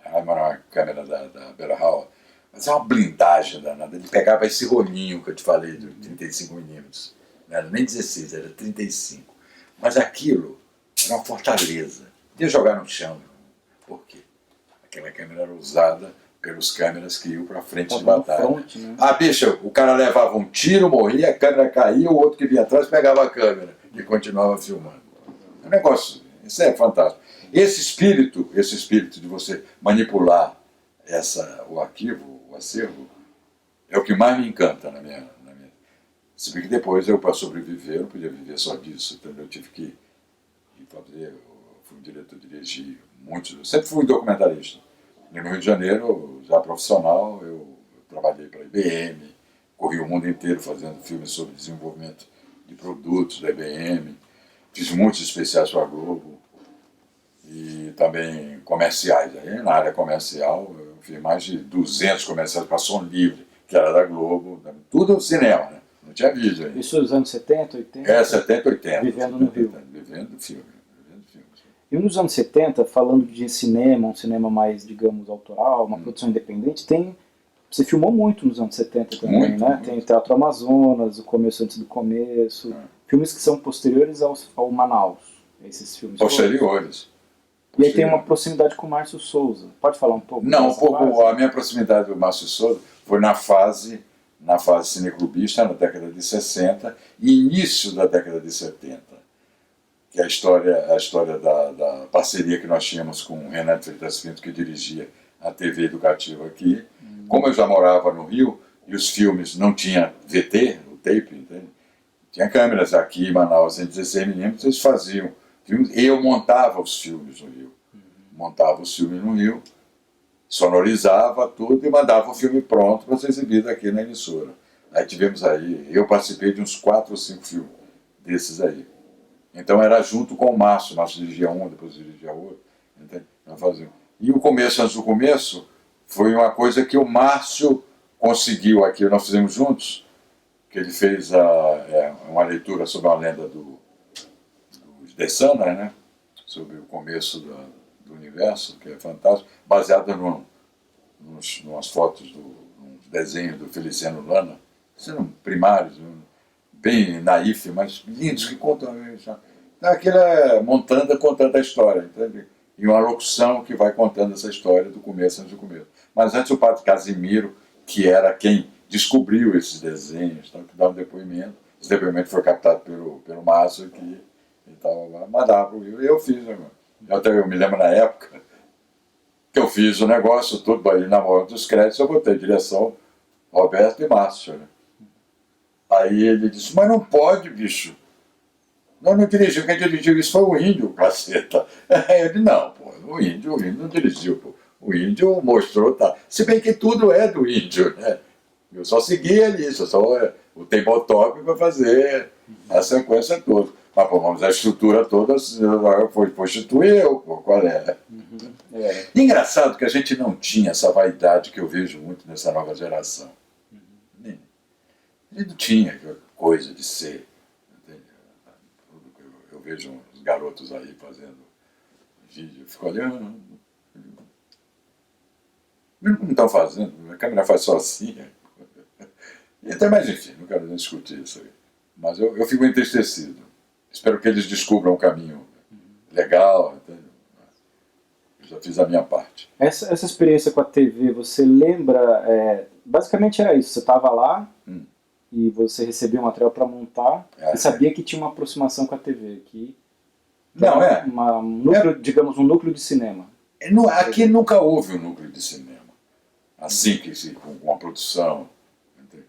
A Aimo era uma câmera da Bella Hall. Mas é uma blindagem danada. Ele pegava esse rolinho que eu te falei, de 35 milímetros. Não era nem 16, era 35. Mas aquilo era uma fortaleza. Podia jogar no chão. Por quê? Aquela câmera era usada pelos câmeras que iam para frente de batalha.
Front, né?
Ah, bicho, o cara levava um tiro, morria, a câmera caía, o outro que vinha atrás pegava a câmera e continuava filmando. É um negócio, isso é fantástico. Esse espírito de você manipular o arquivo, o acervo, é o que mais me encanta na minha. Se bem que depois eu, para sobreviver, não podia viver só disso, entendeu? Eu tive que ir fazer, eu fui um diretor, dirigi muitos, eu sempre fui documentarista. E no Rio de Janeiro, já profissional, eu trabalhei para a IBM, corri o mundo inteiro fazendo filmes sobre desenvolvimento de produtos da IBM, fiz muitos especiais para a Globo e também comerciais. Aí, na área comercial, eu fiz mais de 200 comerciais para Som Livre, que era da Globo, tudo cinema, né? Não tinha vídeo ainda.
Isso nos anos 70, 80?
É, 70, 80.
Vivendo no Rio.
Vivendo filme.
E nos anos 70, falando de cinema, um cinema mais, digamos, autoral, uma produção independente, você filmou muito nos anos 70 também,
muito,
né?
Muito.
Tem o Teatro Amazonas, O Começo Antes do Começo, filmes que são posteriores ao Manaus, esses filmes.
Posteriores.
E aí tem uma proximidade com o Márcio Souza. Pode falar um pouco?
Não, a minha proximidade com o Márcio Souza foi na fase cineclubista, na década de 60 e início da década de 70. Que é a história da parceria que nós tínhamos com o Renato Freitas Pinto, que dirigia a TV educativa aqui. Como eu já morava no Rio, e os filmes não tinham VT, o tape, entende? Tinha câmeras aqui em Manaus em 16mm, eles faziam filmes, e eu montava os filmes no Rio. Montava os filmes no Rio, sonorizava tudo e mandava o filme pronto para ser exibido aqui na emissora. Aí eu participei de uns 4 ou 5 filmes desses aí. Então era junto com o Márcio dirigia um, depois dirigia outro. Entende? E o Começo Antes do Começo foi uma coisa que o Márcio conseguiu aqui, nós fizemos juntos, que ele fez uma leitura sobre a lenda dos Dessana, né? Sobre o começo do universo, que é fantástico, baseada numas fotos, nos desenhos do Feliciano Lana, sendo primários, bem naif, mas lindos, que contam. Aquilo é contando a história, entende? E uma locução que vai contando essa história do começo antes do começo. Mas antes o padre Casimiro, que era quem descobriu esses desenhos, que dá um depoimento. Esse depoimento foi captado pelo Márcio, que estava mandado para o Rio. E eu fiz, né? Até eu me lembro na época que eu fiz o negócio todo ali na hora dos créditos, eu botei direção Roberto e Márcio, né? Aí ele disse, mas não pode, bicho. Nós não dirigimos, quem dirigiu isso foi o índio, caceta. Eu disse, não, pô, o índio não dirigiu, pô. O índio mostrou, tá. Se bem que tudo é do índio, né? Eu só segui ali, o tabletop para fazer a sequência toda. Mas, pô, vamos, a estrutura toda foi instituir eu, pô, qual é? Engraçado que a gente não tinha essa vaidade que eu vejo muito nessa nova geração. A gente não tinha coisa de ser. Entende? Eu vejo os garotos aí fazendo vídeo, eu fico olhando. Não como estão fazendo, a câmera faz sozinha. Mas enfim, não quero nem discutir isso aí. Mas eu fico entristecido. Espero que eles descubram um caminho legal. Entendeu? Eu já fiz a minha parte.
Essa experiência com a TV, você lembra? Basicamente era isso, você estava lá e você recebia o material para montar e sabia que tinha uma aproximação com a TV. Digamos, um núcleo de cinema.
Aqui nunca houve um núcleo de cinema. Assim, com uma produção. Entendeu?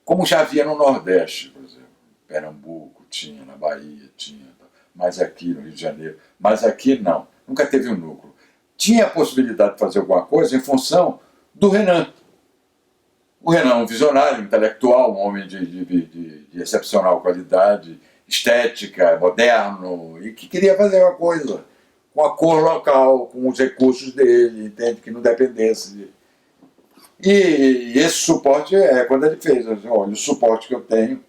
Como já havia no Nordeste, por exemplo. Pernambuco tinha, na Bahia tinha, mas aqui no Rio de Janeiro. Mas aqui não, nunca teve um núcleo. Tinha a possibilidade de fazer alguma coisa em função do Renan. O Renan, um visionário, intelectual, um homem de excepcional qualidade, estética, moderno, e que queria fazer uma coisa com a cor local, com os recursos dele, entende? Que não dependesse. E esse suporte quando ele fez. Olha, o suporte que eu tenho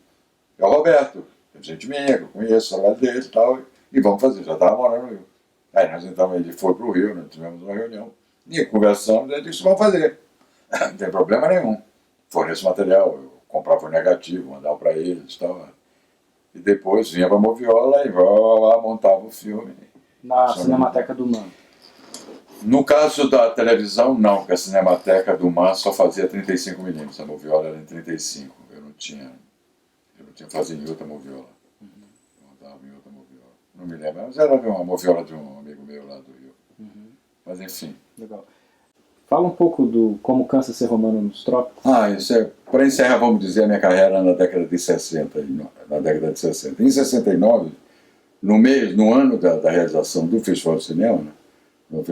é o Roberto, é gente minha, que eu conheço, o trabalho dele e tal, e vamos fazer, já estava morando no Rio. Aí nós então, ele foi para o Rio, nós tivemos uma reunião, e conversamos, ele disse, vamos fazer, não tem problema nenhum. Forneço material, eu comprava o negativo, mandava para eles e tal. E depois vinha para a Moviola e montava o filme.
Na Cinemateca do MAN.
No caso da televisão, não, porque a Cinemateca do MAN só fazia 35mm, a Moviola era em 35. Eu não tinha fazia em outra Moviola. Eu montava em outra Moviola. Não me lembro, mas era uma Moviola de um amigo meu lá do Rio. Mas enfim.
Legal. Fala um pouco do Como Cansa Ser Romano nos Trópicos.
Isso é, para encerrar, vamos dizer, a minha carreira na década de 60. Em 69, no ano da realização do Festival de Cinema, né,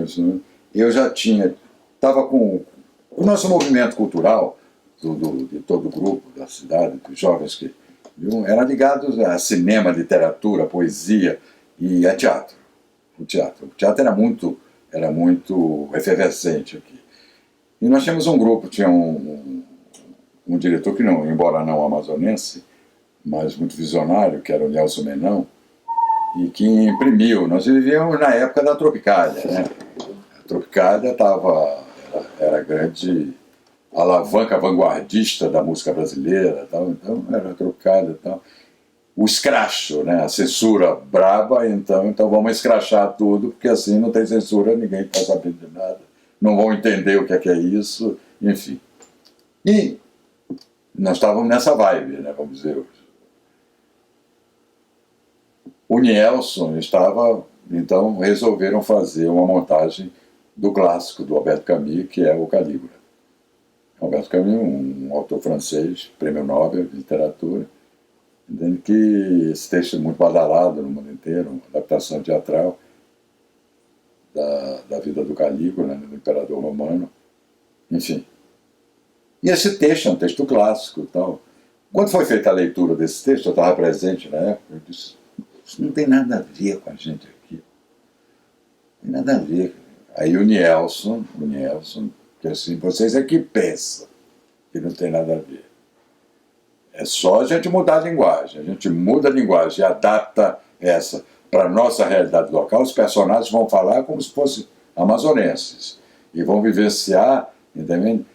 eu já estava com o nosso movimento cultural, de todo o grupo da cidade, dos jovens que eram ligados a cinema, literatura, poesia e a teatro. O teatro era muito efervescente aqui. E nós tínhamos um grupo, tinha um diretor que não, embora não amazonense, mas muito visionário, que era o Nelson Menão, e que imprimiu. Nós vivíamos na época da Tropicália, né? A Tropicália era a grande alavanca vanguardista da música brasileira, tal, então era a Tropicália e tal. O escracho, né? A censura braba, então vamos escrachar tudo, porque assim não tem censura, ninguém está sabendo de nada. Não vão entender o que é isso, enfim. E nós estávamos nessa vibe, né, vamos dizer hoje. O Nielsen estava, então, resolveram fazer uma montagem do clássico do Albert Camus, que é o Calígula. Albert Camus, um autor francês, prêmio Nobel de literatura, que esse texto é muito badalado no mundo inteiro, uma adaptação teatral da vida do Calígula, né, do imperador romano, enfim. E esse texto é um texto clássico e tal. Quando foi feita a leitura desse texto, eu estava presente na época, eu disse, isso não tem nada a ver com a gente aqui. Não tem nada a ver. Aí o Nielsen, que assim, vocês é que pensam que não tem nada a ver. É só a gente mudar a linguagem. A gente muda a linguagem e adapta essa para a nossa realidade local. Os personagens vão falar como se fossem amazonenses e vão vivenciar, entendeu?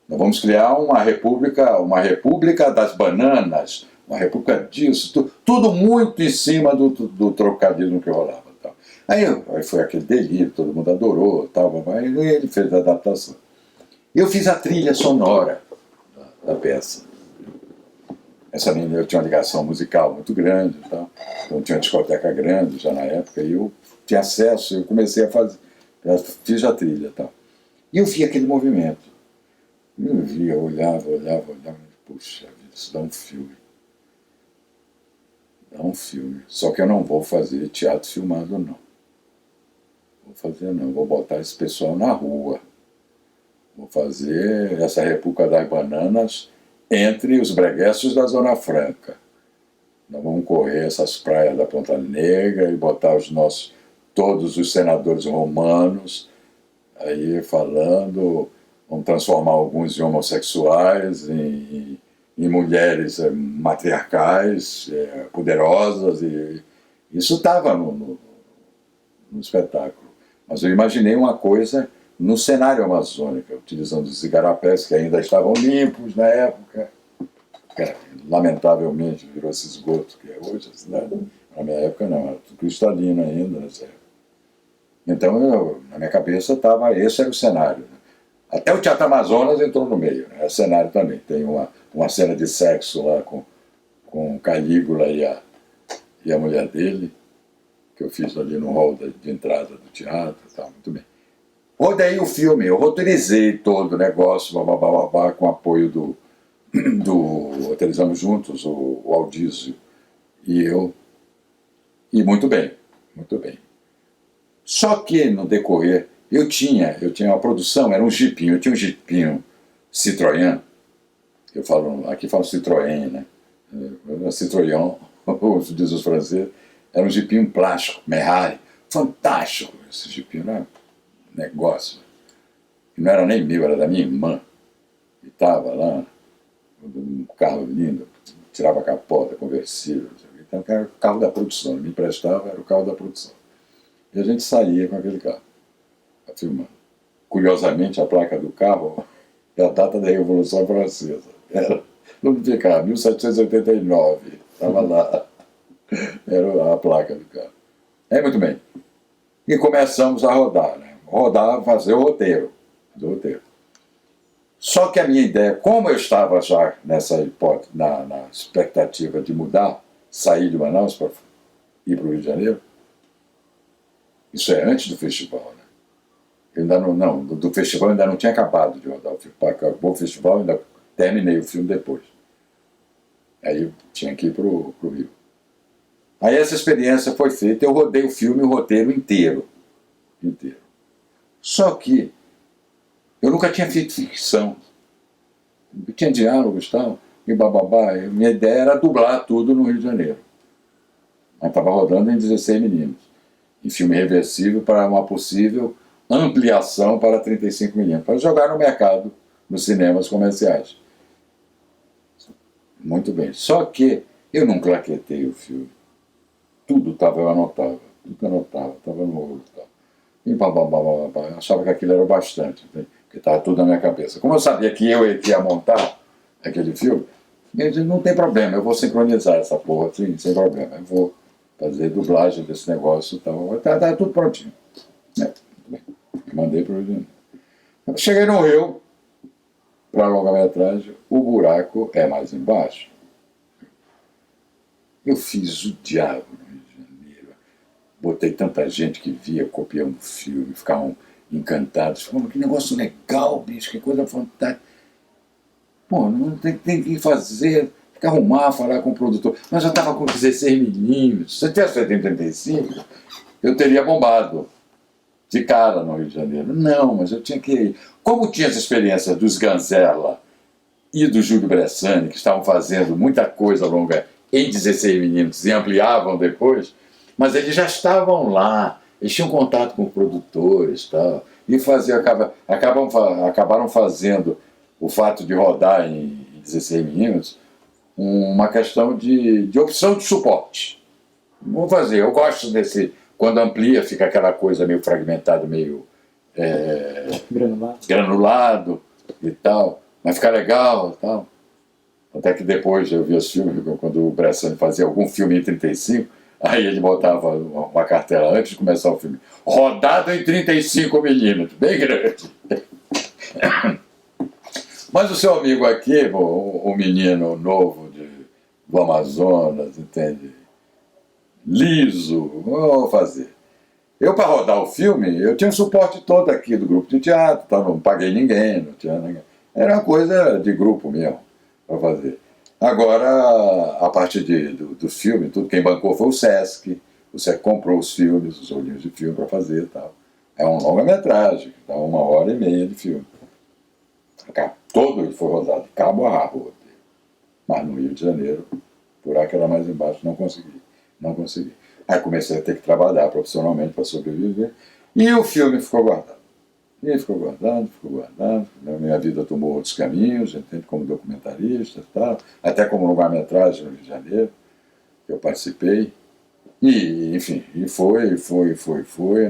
Nós vamos criar uma república das bananas, uma república disso, tudo muito em cima do trocadilho que rolava. Tal. Aí foi aquele delírio, todo mundo adorou, tal, e ele fez a adaptação. Eu fiz a trilha sonora da peça. Essa menina, eu tinha uma ligação musical muito grande, tal. Então tinha uma discoteca grande já na época, e eu tinha acesso, eu comecei a fazer, fiz a trilha. Tal. E eu vi aquele movimento. Eu via, olhava, puxa vida, isso dá um filme. Dá um filme. Só que eu não vou fazer teatro filmado, não. Vou botar esse pessoal na rua. Vou fazer essa República das Bananas entre os bregueços da Zona Franca. Nós vamos correr essas praias da Ponta Negra e botar todos os senadores romanos aí falando, vamos transformar alguns em homossexuais, em mulheres matriarcais, poderosas, e isso estava no espetáculo. Mas eu imaginei uma coisa no cenário amazônico, utilizando os igarapés que ainda estavam limpos na época, lamentavelmente virou esse esgoto que é hoje a cidade. Na minha época não, era tudo cristalino ainda nessa época. Então na minha cabeça esse era o cenário. Até o Teatro Amazonas entrou no meio, né? É cenário também. Tem uma cena de sexo lá com Calígula e a mulher dele, que eu fiz ali no hall de entrada do teatro, tá, muito bem. Rodei o filme, eu roteirizei todo o negócio, com apoio do Roteirizamos Juntos, o Aldísio e eu, e muito bem. Só que no decorrer, eu tinha uma produção, era um jipinho, eu tinha um jipinho Citroën, aqui falam Citroën, né? Citroën, como diz os franceses, era um jipinho plástico, Merrari, fantástico esse jipinho, né? Negócio. E não era nem meu, era da minha irmã. E estava lá, um carro lindo, tirava a capota, conversível. Então era o carro da produção, ele me emprestava, era o carro da produção. E a gente saía com aquele carro, filmando. Curiosamente, a placa do carro é a data da Revolução Francesa. Era, não ficava, 1789, estava lá. Era a placa do carro. Muito bem. E começamos a rodar, né? Rodar, fazer o roteiro. Só que a minha ideia, como eu estava já nessa hipótese, na expectativa de mudar, sair de Manaus para ir para o Rio de Janeiro, isso é antes do festival, né? Eu ainda não, do festival eu ainda não tinha acabado de rodar o filme. Acabou o festival, ainda terminei o filme depois. Aí eu tinha que ir para o Rio. Aí essa experiência foi feita, eu rodei o filme, o roteiro inteiro. Só que eu nunca tinha feito ficção. Eu tinha diálogos e tal, e bababá. Minha ideia era dublar tudo no Rio de Janeiro. Mas estava rodando em 16 milímetros. Em filme reversível para uma possível ampliação para 35 milímetros. Para jogar no mercado, nos cinemas comerciais. Muito bem. Só que eu não claquetei o filme. Tudo estava, eu anotava. Estava no olho e tal. E bababá. Eu achava que aquilo era o bastante. Né? Porque estava tudo na minha cabeça. Como eu sabia que eu ia montar aquele filme, eu disse, não tem problema, eu vou sincronizar essa porra, assim, sem problema. Eu vou fazer dublagem desse negócio e tal. Tá tudo prontinho. Mandei para o Rio de Janeiro. Cheguei no Rio, para a longa-metragem, o buraco é mais embaixo. Eu fiz o diabo no Rio de Janeiro. Botei tanta gente que via copiando o filme, ficavam encantados. Falaram, que negócio legal, bicho, que coisa fantástica. Pô, não tem que fazer, tem que arrumar, falar com o produtor. Mas já estava com 16 milímetros. Se eu tivesse feito em 35, eu teria bombado de cara no Rio de Janeiro. Não, mas eu tinha que ir. Como tinha essa experiência dos Ganzella e do Júlio Bressani, que estavam fazendo muita coisa longa em 16 milímetros e ampliavam depois, mas eles já estavam lá, eles tinham contato com produtores, tal, e acabaram fazendo o fato de rodar em 16 milímetros uma questão de opção de suporte. Vamos fazer, eu gosto desse, quando amplia fica aquela coisa meio fragmentada, meio granulado e tal, mas fica legal e tal. Até que depois eu vi os filmes, quando o Bressani fazia algum filme em 35, aí ele botava uma cartela antes de começar o filme, rodado em 35 milímetros, bem grande. Mas o seu amigo aqui, o menino novo do Amazonas, entende? Liso, vou fazer. Eu, para rodar o filme, eu tinha o suporte todo aqui do grupo de teatro, tá? Não paguei ninguém, não tinha ninguém. Era uma coisa de grupo mesmo, para fazer. Agora, a parte do filme, tudo quem bancou foi o Sesc comprou os filmes, os olhinhos de filme para fazer e tal. É um longa-metragem, dá 1h30 de filme. Todo ele foi rodado de cabo a rabo. Mas no Rio de Janeiro, o buraco era mais embaixo, não consegui. Aí comecei a ter que trabalhar profissionalmente para sobreviver. E o filme ficou guardado. E ficou guardado. Minha vida tomou outros caminhos, entende? Como documentarista e tal. Até como longa-metragem no Rio de Janeiro, que eu participei. E, enfim, foi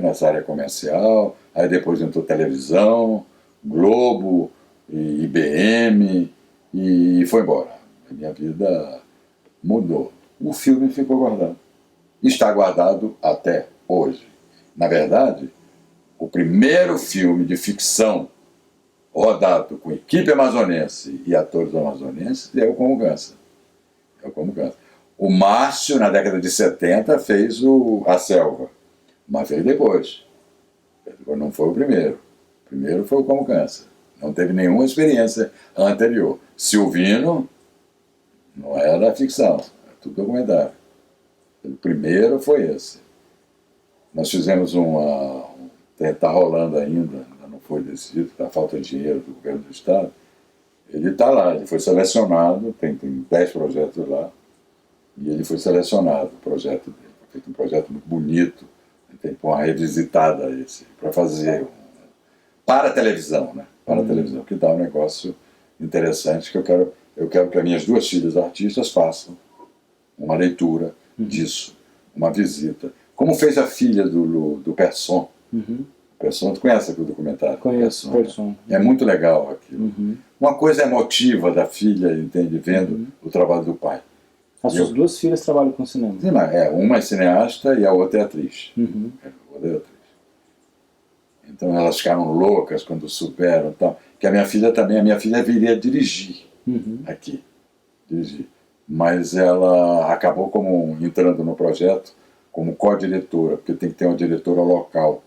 nessa área comercial. Aí depois entrou televisão, Globo, e IBM, e foi embora. A minha vida mudou. O filme ficou guardado. Está guardado até hoje. Na verdade, o primeiro filme de ficção rodado com equipe amazonense e atores amazonenses é o Como Gansa. O Márcio, na década de 70, fez A Selva, mas veio depois. Não foi o primeiro. O primeiro foi o Como Gansa. Não teve nenhuma experiência anterior. Silvino não era ficção, é tudo documentário. O primeiro foi esse. Nós fizemos está rolando ainda não foi decidido, está falta de dinheiro do governo do estado. Ele está lá, ele foi selecionado, tem 10 projetos lá, e ele foi selecionado, o projeto dele. Foi feito um projeto muito bonito, tem uma revisitada para fazer para a televisão, né? Para a televisão, que dá um negócio interessante que eu quero. eu quero que as minhas 2 filhas artistas façam uma leitura disso, uma visita. Como fez a filha do Persson. Persson, tu conhece aquele documentário?
Conheço, Persson.
É muito legal aquilo. Uma coisa emotiva da filha, entende? Vendo o trabalho do pai.
As suas 2 filhas trabalham com cinema?
Sim, uma é cineasta e a outra é atriz. Outra é atriz. Então elas ficaram loucas quando souberam. Tal. Que a minha filha viria dirigir aqui. Dirigir. Mas ela acabou entrando no projeto como co-diretora, porque tem que ter uma diretora local.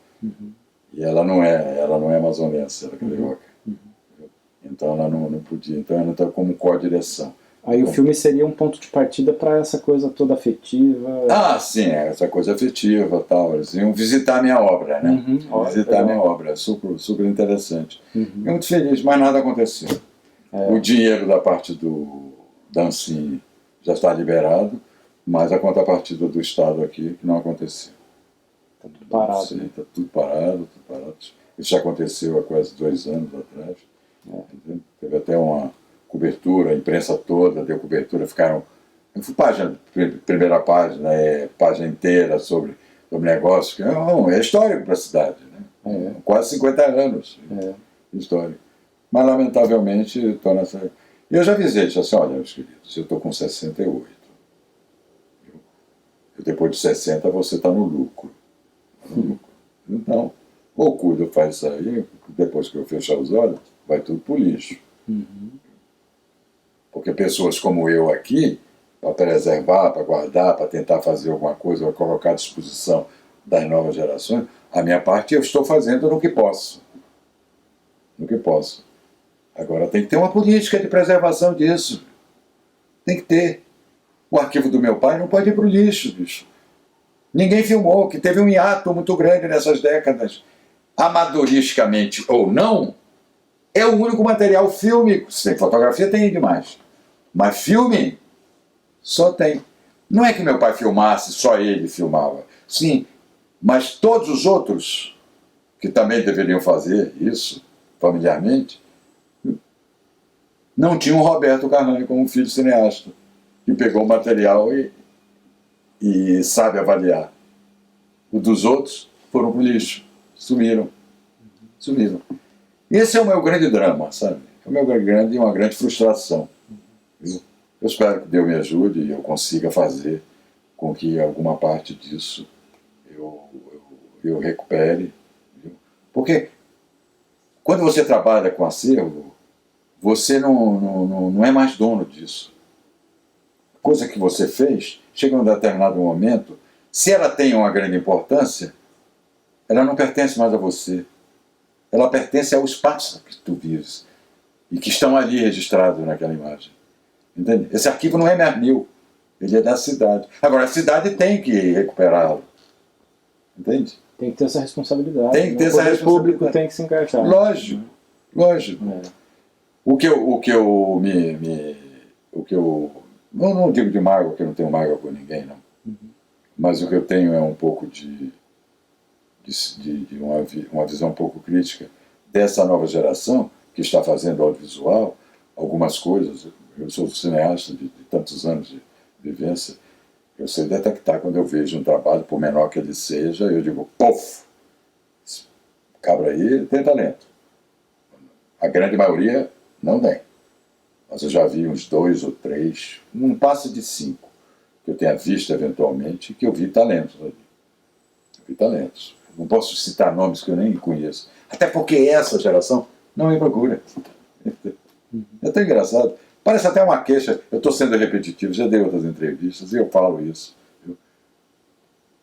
E ela não é amazonense, ela é carioca. Então ela não podia, então ela está como co-direção.
Aí o filme seria um ponto de partida para essa coisa toda afetiva?
Ah, sim, essa coisa afetiva, tal. Eles iam visitar a minha obra, né? Visitar a minha obra, super, super interessante. Eu muito feliz, mas nada aconteceu. O dinheiro da parte da Ancine já está liberado, mas a contrapartida do Estado aqui que não aconteceu.
Está tudo parado.
Está tudo parado, tudo parado. Isso já aconteceu há quase 2 anos atrás. Teve até uma cobertura, a imprensa toda deu cobertura, ficaram primeira página, página inteira sobre negócio, que é histórico para a cidade, né? Quase 50 anos histórico. Mas lamentavelmente estou nessa. E eu já avisei, disse assim, olha, meus queridos, eu estou com 68. Depois de 60 você está no lucro. Então, ou cuida, faz isso aí, depois que eu fechar os olhos, vai tudo pro lixo. Porque pessoas como eu aqui, para preservar, para guardar, para tentar fazer alguma coisa, para colocar à disposição das novas gerações, a minha parte eu estou fazendo no que posso. No que posso. Agora tem que ter uma política de preservação disso. Tem que ter. O arquivo do meu pai não pode ir para o lixo, bicho. Ninguém filmou, que teve um hiato muito grande nessas décadas. Amadoristicamente ou não, é o único material fílmico. Se tem fotografia, tem demais. Mas filme, só tem. Não é que meu pai filmasse, só ele filmava. Sim, mas todos os outros, que também deveriam fazer isso, familiarmente, não tinham o Roberto Carrani como filho cineasta, que pegou o material e sabe avaliar. O dos outros foram pro lixo, sumiram. Esse é o meu grande drama, sabe? É o meu grande, uma grande frustração. Eu espero que Deus me ajude e eu consiga fazer com que alguma parte disso eu recupere. Porque quando você trabalha com acervo, você não é mais dono disso. Coisa que você fez, chega a um determinado momento, se ela tem uma grande importância, ela não pertence mais a você. Ela pertence ao espaço que tu vives e que estão ali registrados naquela imagem. Entende? Esse arquivo não é meu, ele é da cidade. Agora, a cidade tem que recuperá-lo. Entende?
Tem que ter essa responsabilidade.
Tem que ter essa responsabilidade.
O público tem que se encaixar.
Lógico. O que eu não digo de mágoa, que eu não tenho mágoa por ninguém, não. Mas o que eu tenho é um pouco de uma visão um pouco crítica dessa nova geração que está fazendo audiovisual, algumas coisas. Eu sou cineasta de tantos anos de vivência, eu sei detectar quando eu vejo um trabalho, por menor que ele seja, eu digo, pof, esse cabra aí tem talento. A grande maioria não tem. Mas eu já vi uns 2 ou 3, não passa de 5, que eu tenha visto eventualmente, que eu vi talentos ali. Eu vi talentos. Não posso citar nomes que eu nem conheço. Até porque essa geração não me procura. É tão engraçado. Parece até uma queixa. Eu estou sendo repetitivo, já dei outras entrevistas e eu falo isso.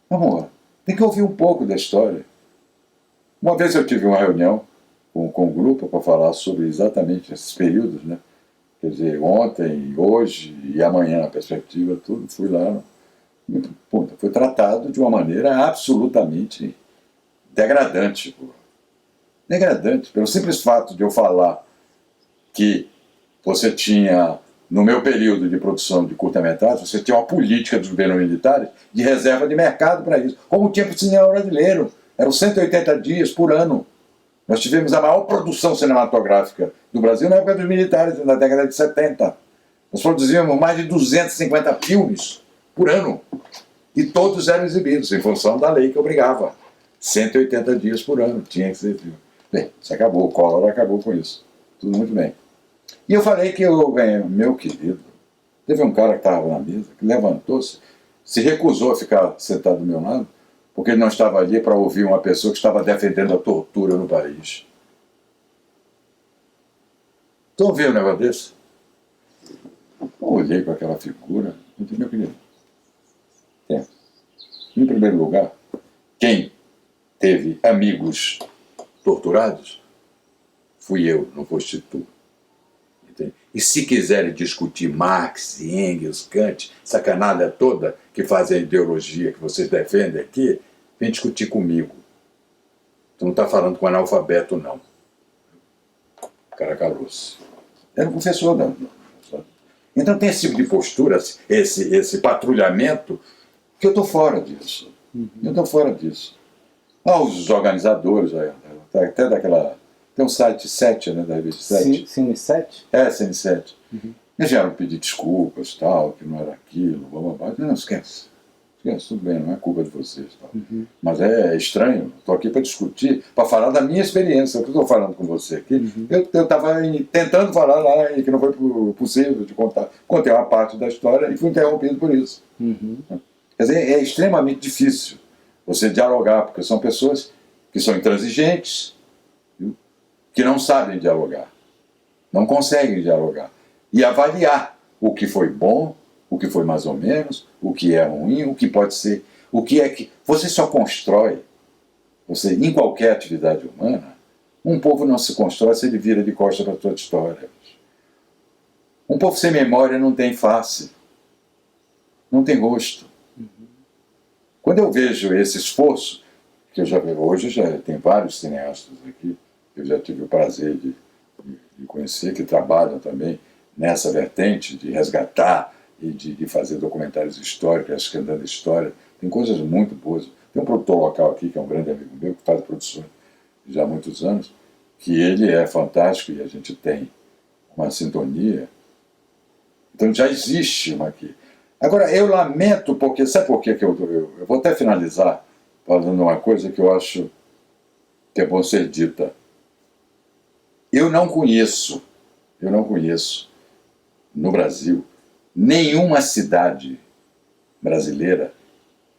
Vamos lá. Tem que ouvir um pouco da história. Uma vez eu tive uma reunião com um grupo para falar sobre exatamente esses períodos, né? Quer dizer, ontem, hoje e amanhã, na perspectiva, tudo, fui lá. Foi tratado de uma maneira absolutamente degradante. Degradante. Pelo simples fato de eu falar que você tinha, no meu período de produção de curta-metragem, você tinha uma política dos governos militares de reserva de mercado para isso. Como tinha para o cinema brasileiro. Eram 180 dias por ano. Nós tivemos a maior produção cinematográfica do Brasil na época dos militares, na década de 70. Nós produzíamos mais de 250 filmes por ano. E todos eram exibidos, em função da lei que obrigava. 180 dias por ano, tinha que ser filme. Bem, isso acabou, o Collor acabou com isso. Tudo muito bem. E eu falei que, meu querido, teve um cara que estava na mesa, que levantou-se, se recusou a ficar sentado do meu lado, porque ele não estava ali para ouvir uma pessoa que estava defendendo a tortura no país. Estão ouvindo um negócio desse? Eu olhei para aquela figura e disse, meu querido, em primeiro lugar, quem teve amigos torturados fui eu, não foste tu. Entende? E se quiserem discutir Marx, Engels, Kant, essa canalha toda que faz a ideologia que vocês defendem aqui, vem discutir comigo. Tu não está falando com analfabeto, não. O cara calou-se. Era um professor da... Então tem esse tipo de postura, esse patrulhamento, que eu estou fora disso. Eu estou fora disso. Os organizadores, até daquela... Tem um site 7, né, da revista 7.
Cine 7?
É, Cine 7. Eles vieram pedir desculpas, tal, que não era aquilo, blá, blá, blá. Não, esquece. Esquece, tudo bem, não é culpa de vocês. Tal. Mas é estranho, estou aqui para discutir, para falar da minha experiência, o que eu estou falando com você aqui. Eu estava tentando falar lá e que não foi possível de contar. Contei uma parte da história e fui interrompido por isso. Quer dizer, é extremamente difícil você dialogar, porque são pessoas que são intransigentes, viu? Que não sabem dialogar, não conseguem dialogar. E avaliar o que foi bom, o que foi mais ou menos, o que é ruim, o que pode ser, o que é que... Você só constrói, em qualquer atividade humana, um povo não se constrói se ele vira de costas para a sua história. Um povo sem memória não tem face, não tem rosto. Quando eu vejo esse esforço, que eu já vejo hoje, já tem vários cineastas aqui, eu já tive o prazer de conhecer, que trabalham também nessa vertente de resgatar e de fazer documentários históricos, escrevendo história. Tem coisas muito boas. Tem um produtor local aqui, que é um grande amigo meu, que faz produções já há muitos anos, que ele é fantástico e a gente tem uma sintonia. Então já existe uma aqui. Agora, eu lamento porque... Sabe por quê que eu vou até finalizar falando uma coisa que eu acho que é bom ser dita. Eu não conheço no Brasil nenhuma cidade brasileira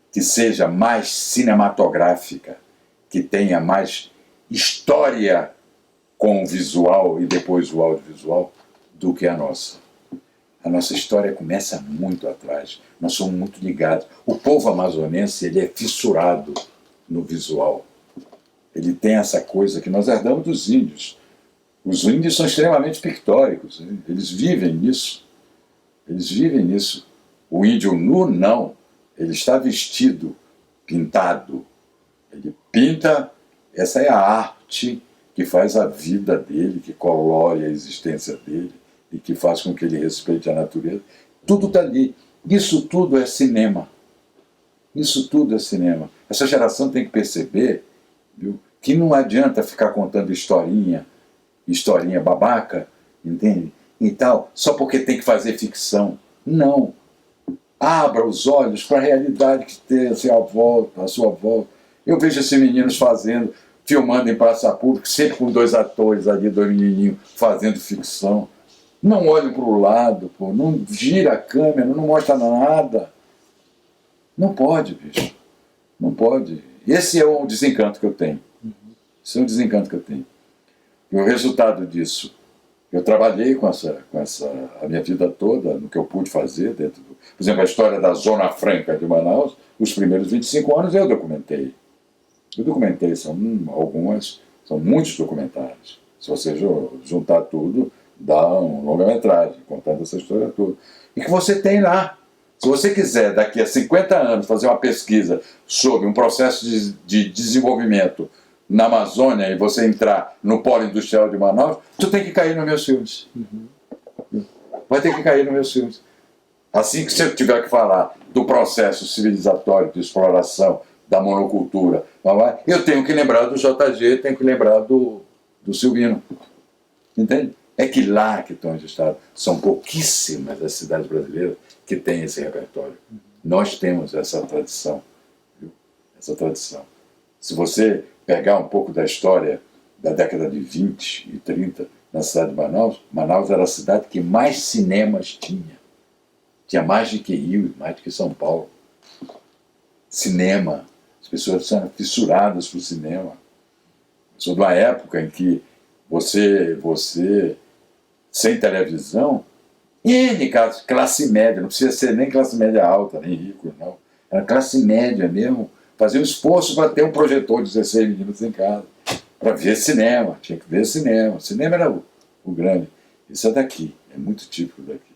que seja mais cinematográfica, que tenha mais história com o visual e depois o audiovisual do que a nossa. A nossa história começa muito atrás, nós somos muito ligados. O povo amazonense, ele é fissurado no visual. Ele tem essa coisa que nós herdamos dos índios. Os índios são extremamente pictóricos, né? Eles vivem nisso. Eles vivem nisso. O índio nu, não. Ele está vestido, pintado. Ele pinta, essa é a arte que faz a vida dele, que colore a existência dele e que faz com que ele respeite a natureza. Tudo está ali. Isso tudo é cinema. Isso tudo é cinema. Essa geração tem que perceber, viu, que não adianta ficar contando historinha babaca, entende? E tal, só porque tem que fazer ficção. Não. Abra os olhos para a realidade que tem à sua volta. Eu vejo esses meninos filmando em praça pública, sempre com 2 atores ali, 2 menininhos, fazendo ficção. Não olhem para o lado, pô, não gira a câmera, não mostra nada. Não pode, bicho. Não pode. Esse é o desencanto que eu tenho. Esse é o desencanto que eu tenho. E o resultado disso, eu trabalhei com a minha vida toda, no que eu pude fazer dentro do... Por exemplo, a história da Zona Franca de Manaus, os primeiros 25 anos eu documentei. São muitos documentários. Se você juntar tudo, dá um longa-metragem, contando essa história toda. E que você tem lá. Se você quiser, daqui a 50 anos, fazer uma pesquisa sobre um processo de desenvolvimento na Amazônia e você entrar no polo industrial de Manaus, tu tem que cair nos meus filmes. Vai ter que cair nos meus filmes. Assim que você tiver que falar do processo civilizatório de exploração, da monocultura, eu tenho que lembrar do JG, tenho que lembrar do Silvino. Entende? É que lá que estão registrados, são pouquíssimas as cidades brasileiras que têm esse repertório. Nós temos essa tradição, viu? Essa tradição. Se você pegar um pouco da história da década de 20 e 30 na cidade de Manaus, Manaus era a cidade que mais cinemas tinha. Tinha mais do que Rio, mais do que São Paulo. Cinema. As pessoas são fissuradas por cinema. Eu sou de uma época em que você sem televisão, classe média, não precisa ser nem classe média alta, nem rico, não. Era classe média mesmo. Fazia um esforço para ter um projetor de 16 milímetros em casa, para ver cinema, tinha que ver cinema. O cinema era o grande. Isso é daqui, é muito típico daqui.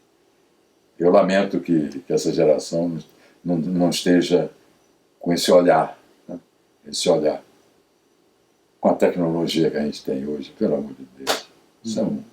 Eu lamento que essa geração não esteja com esse olhar, né? Esse olhar. Com a tecnologia que a gente tem hoje, pelo amor de Deus. Isso é um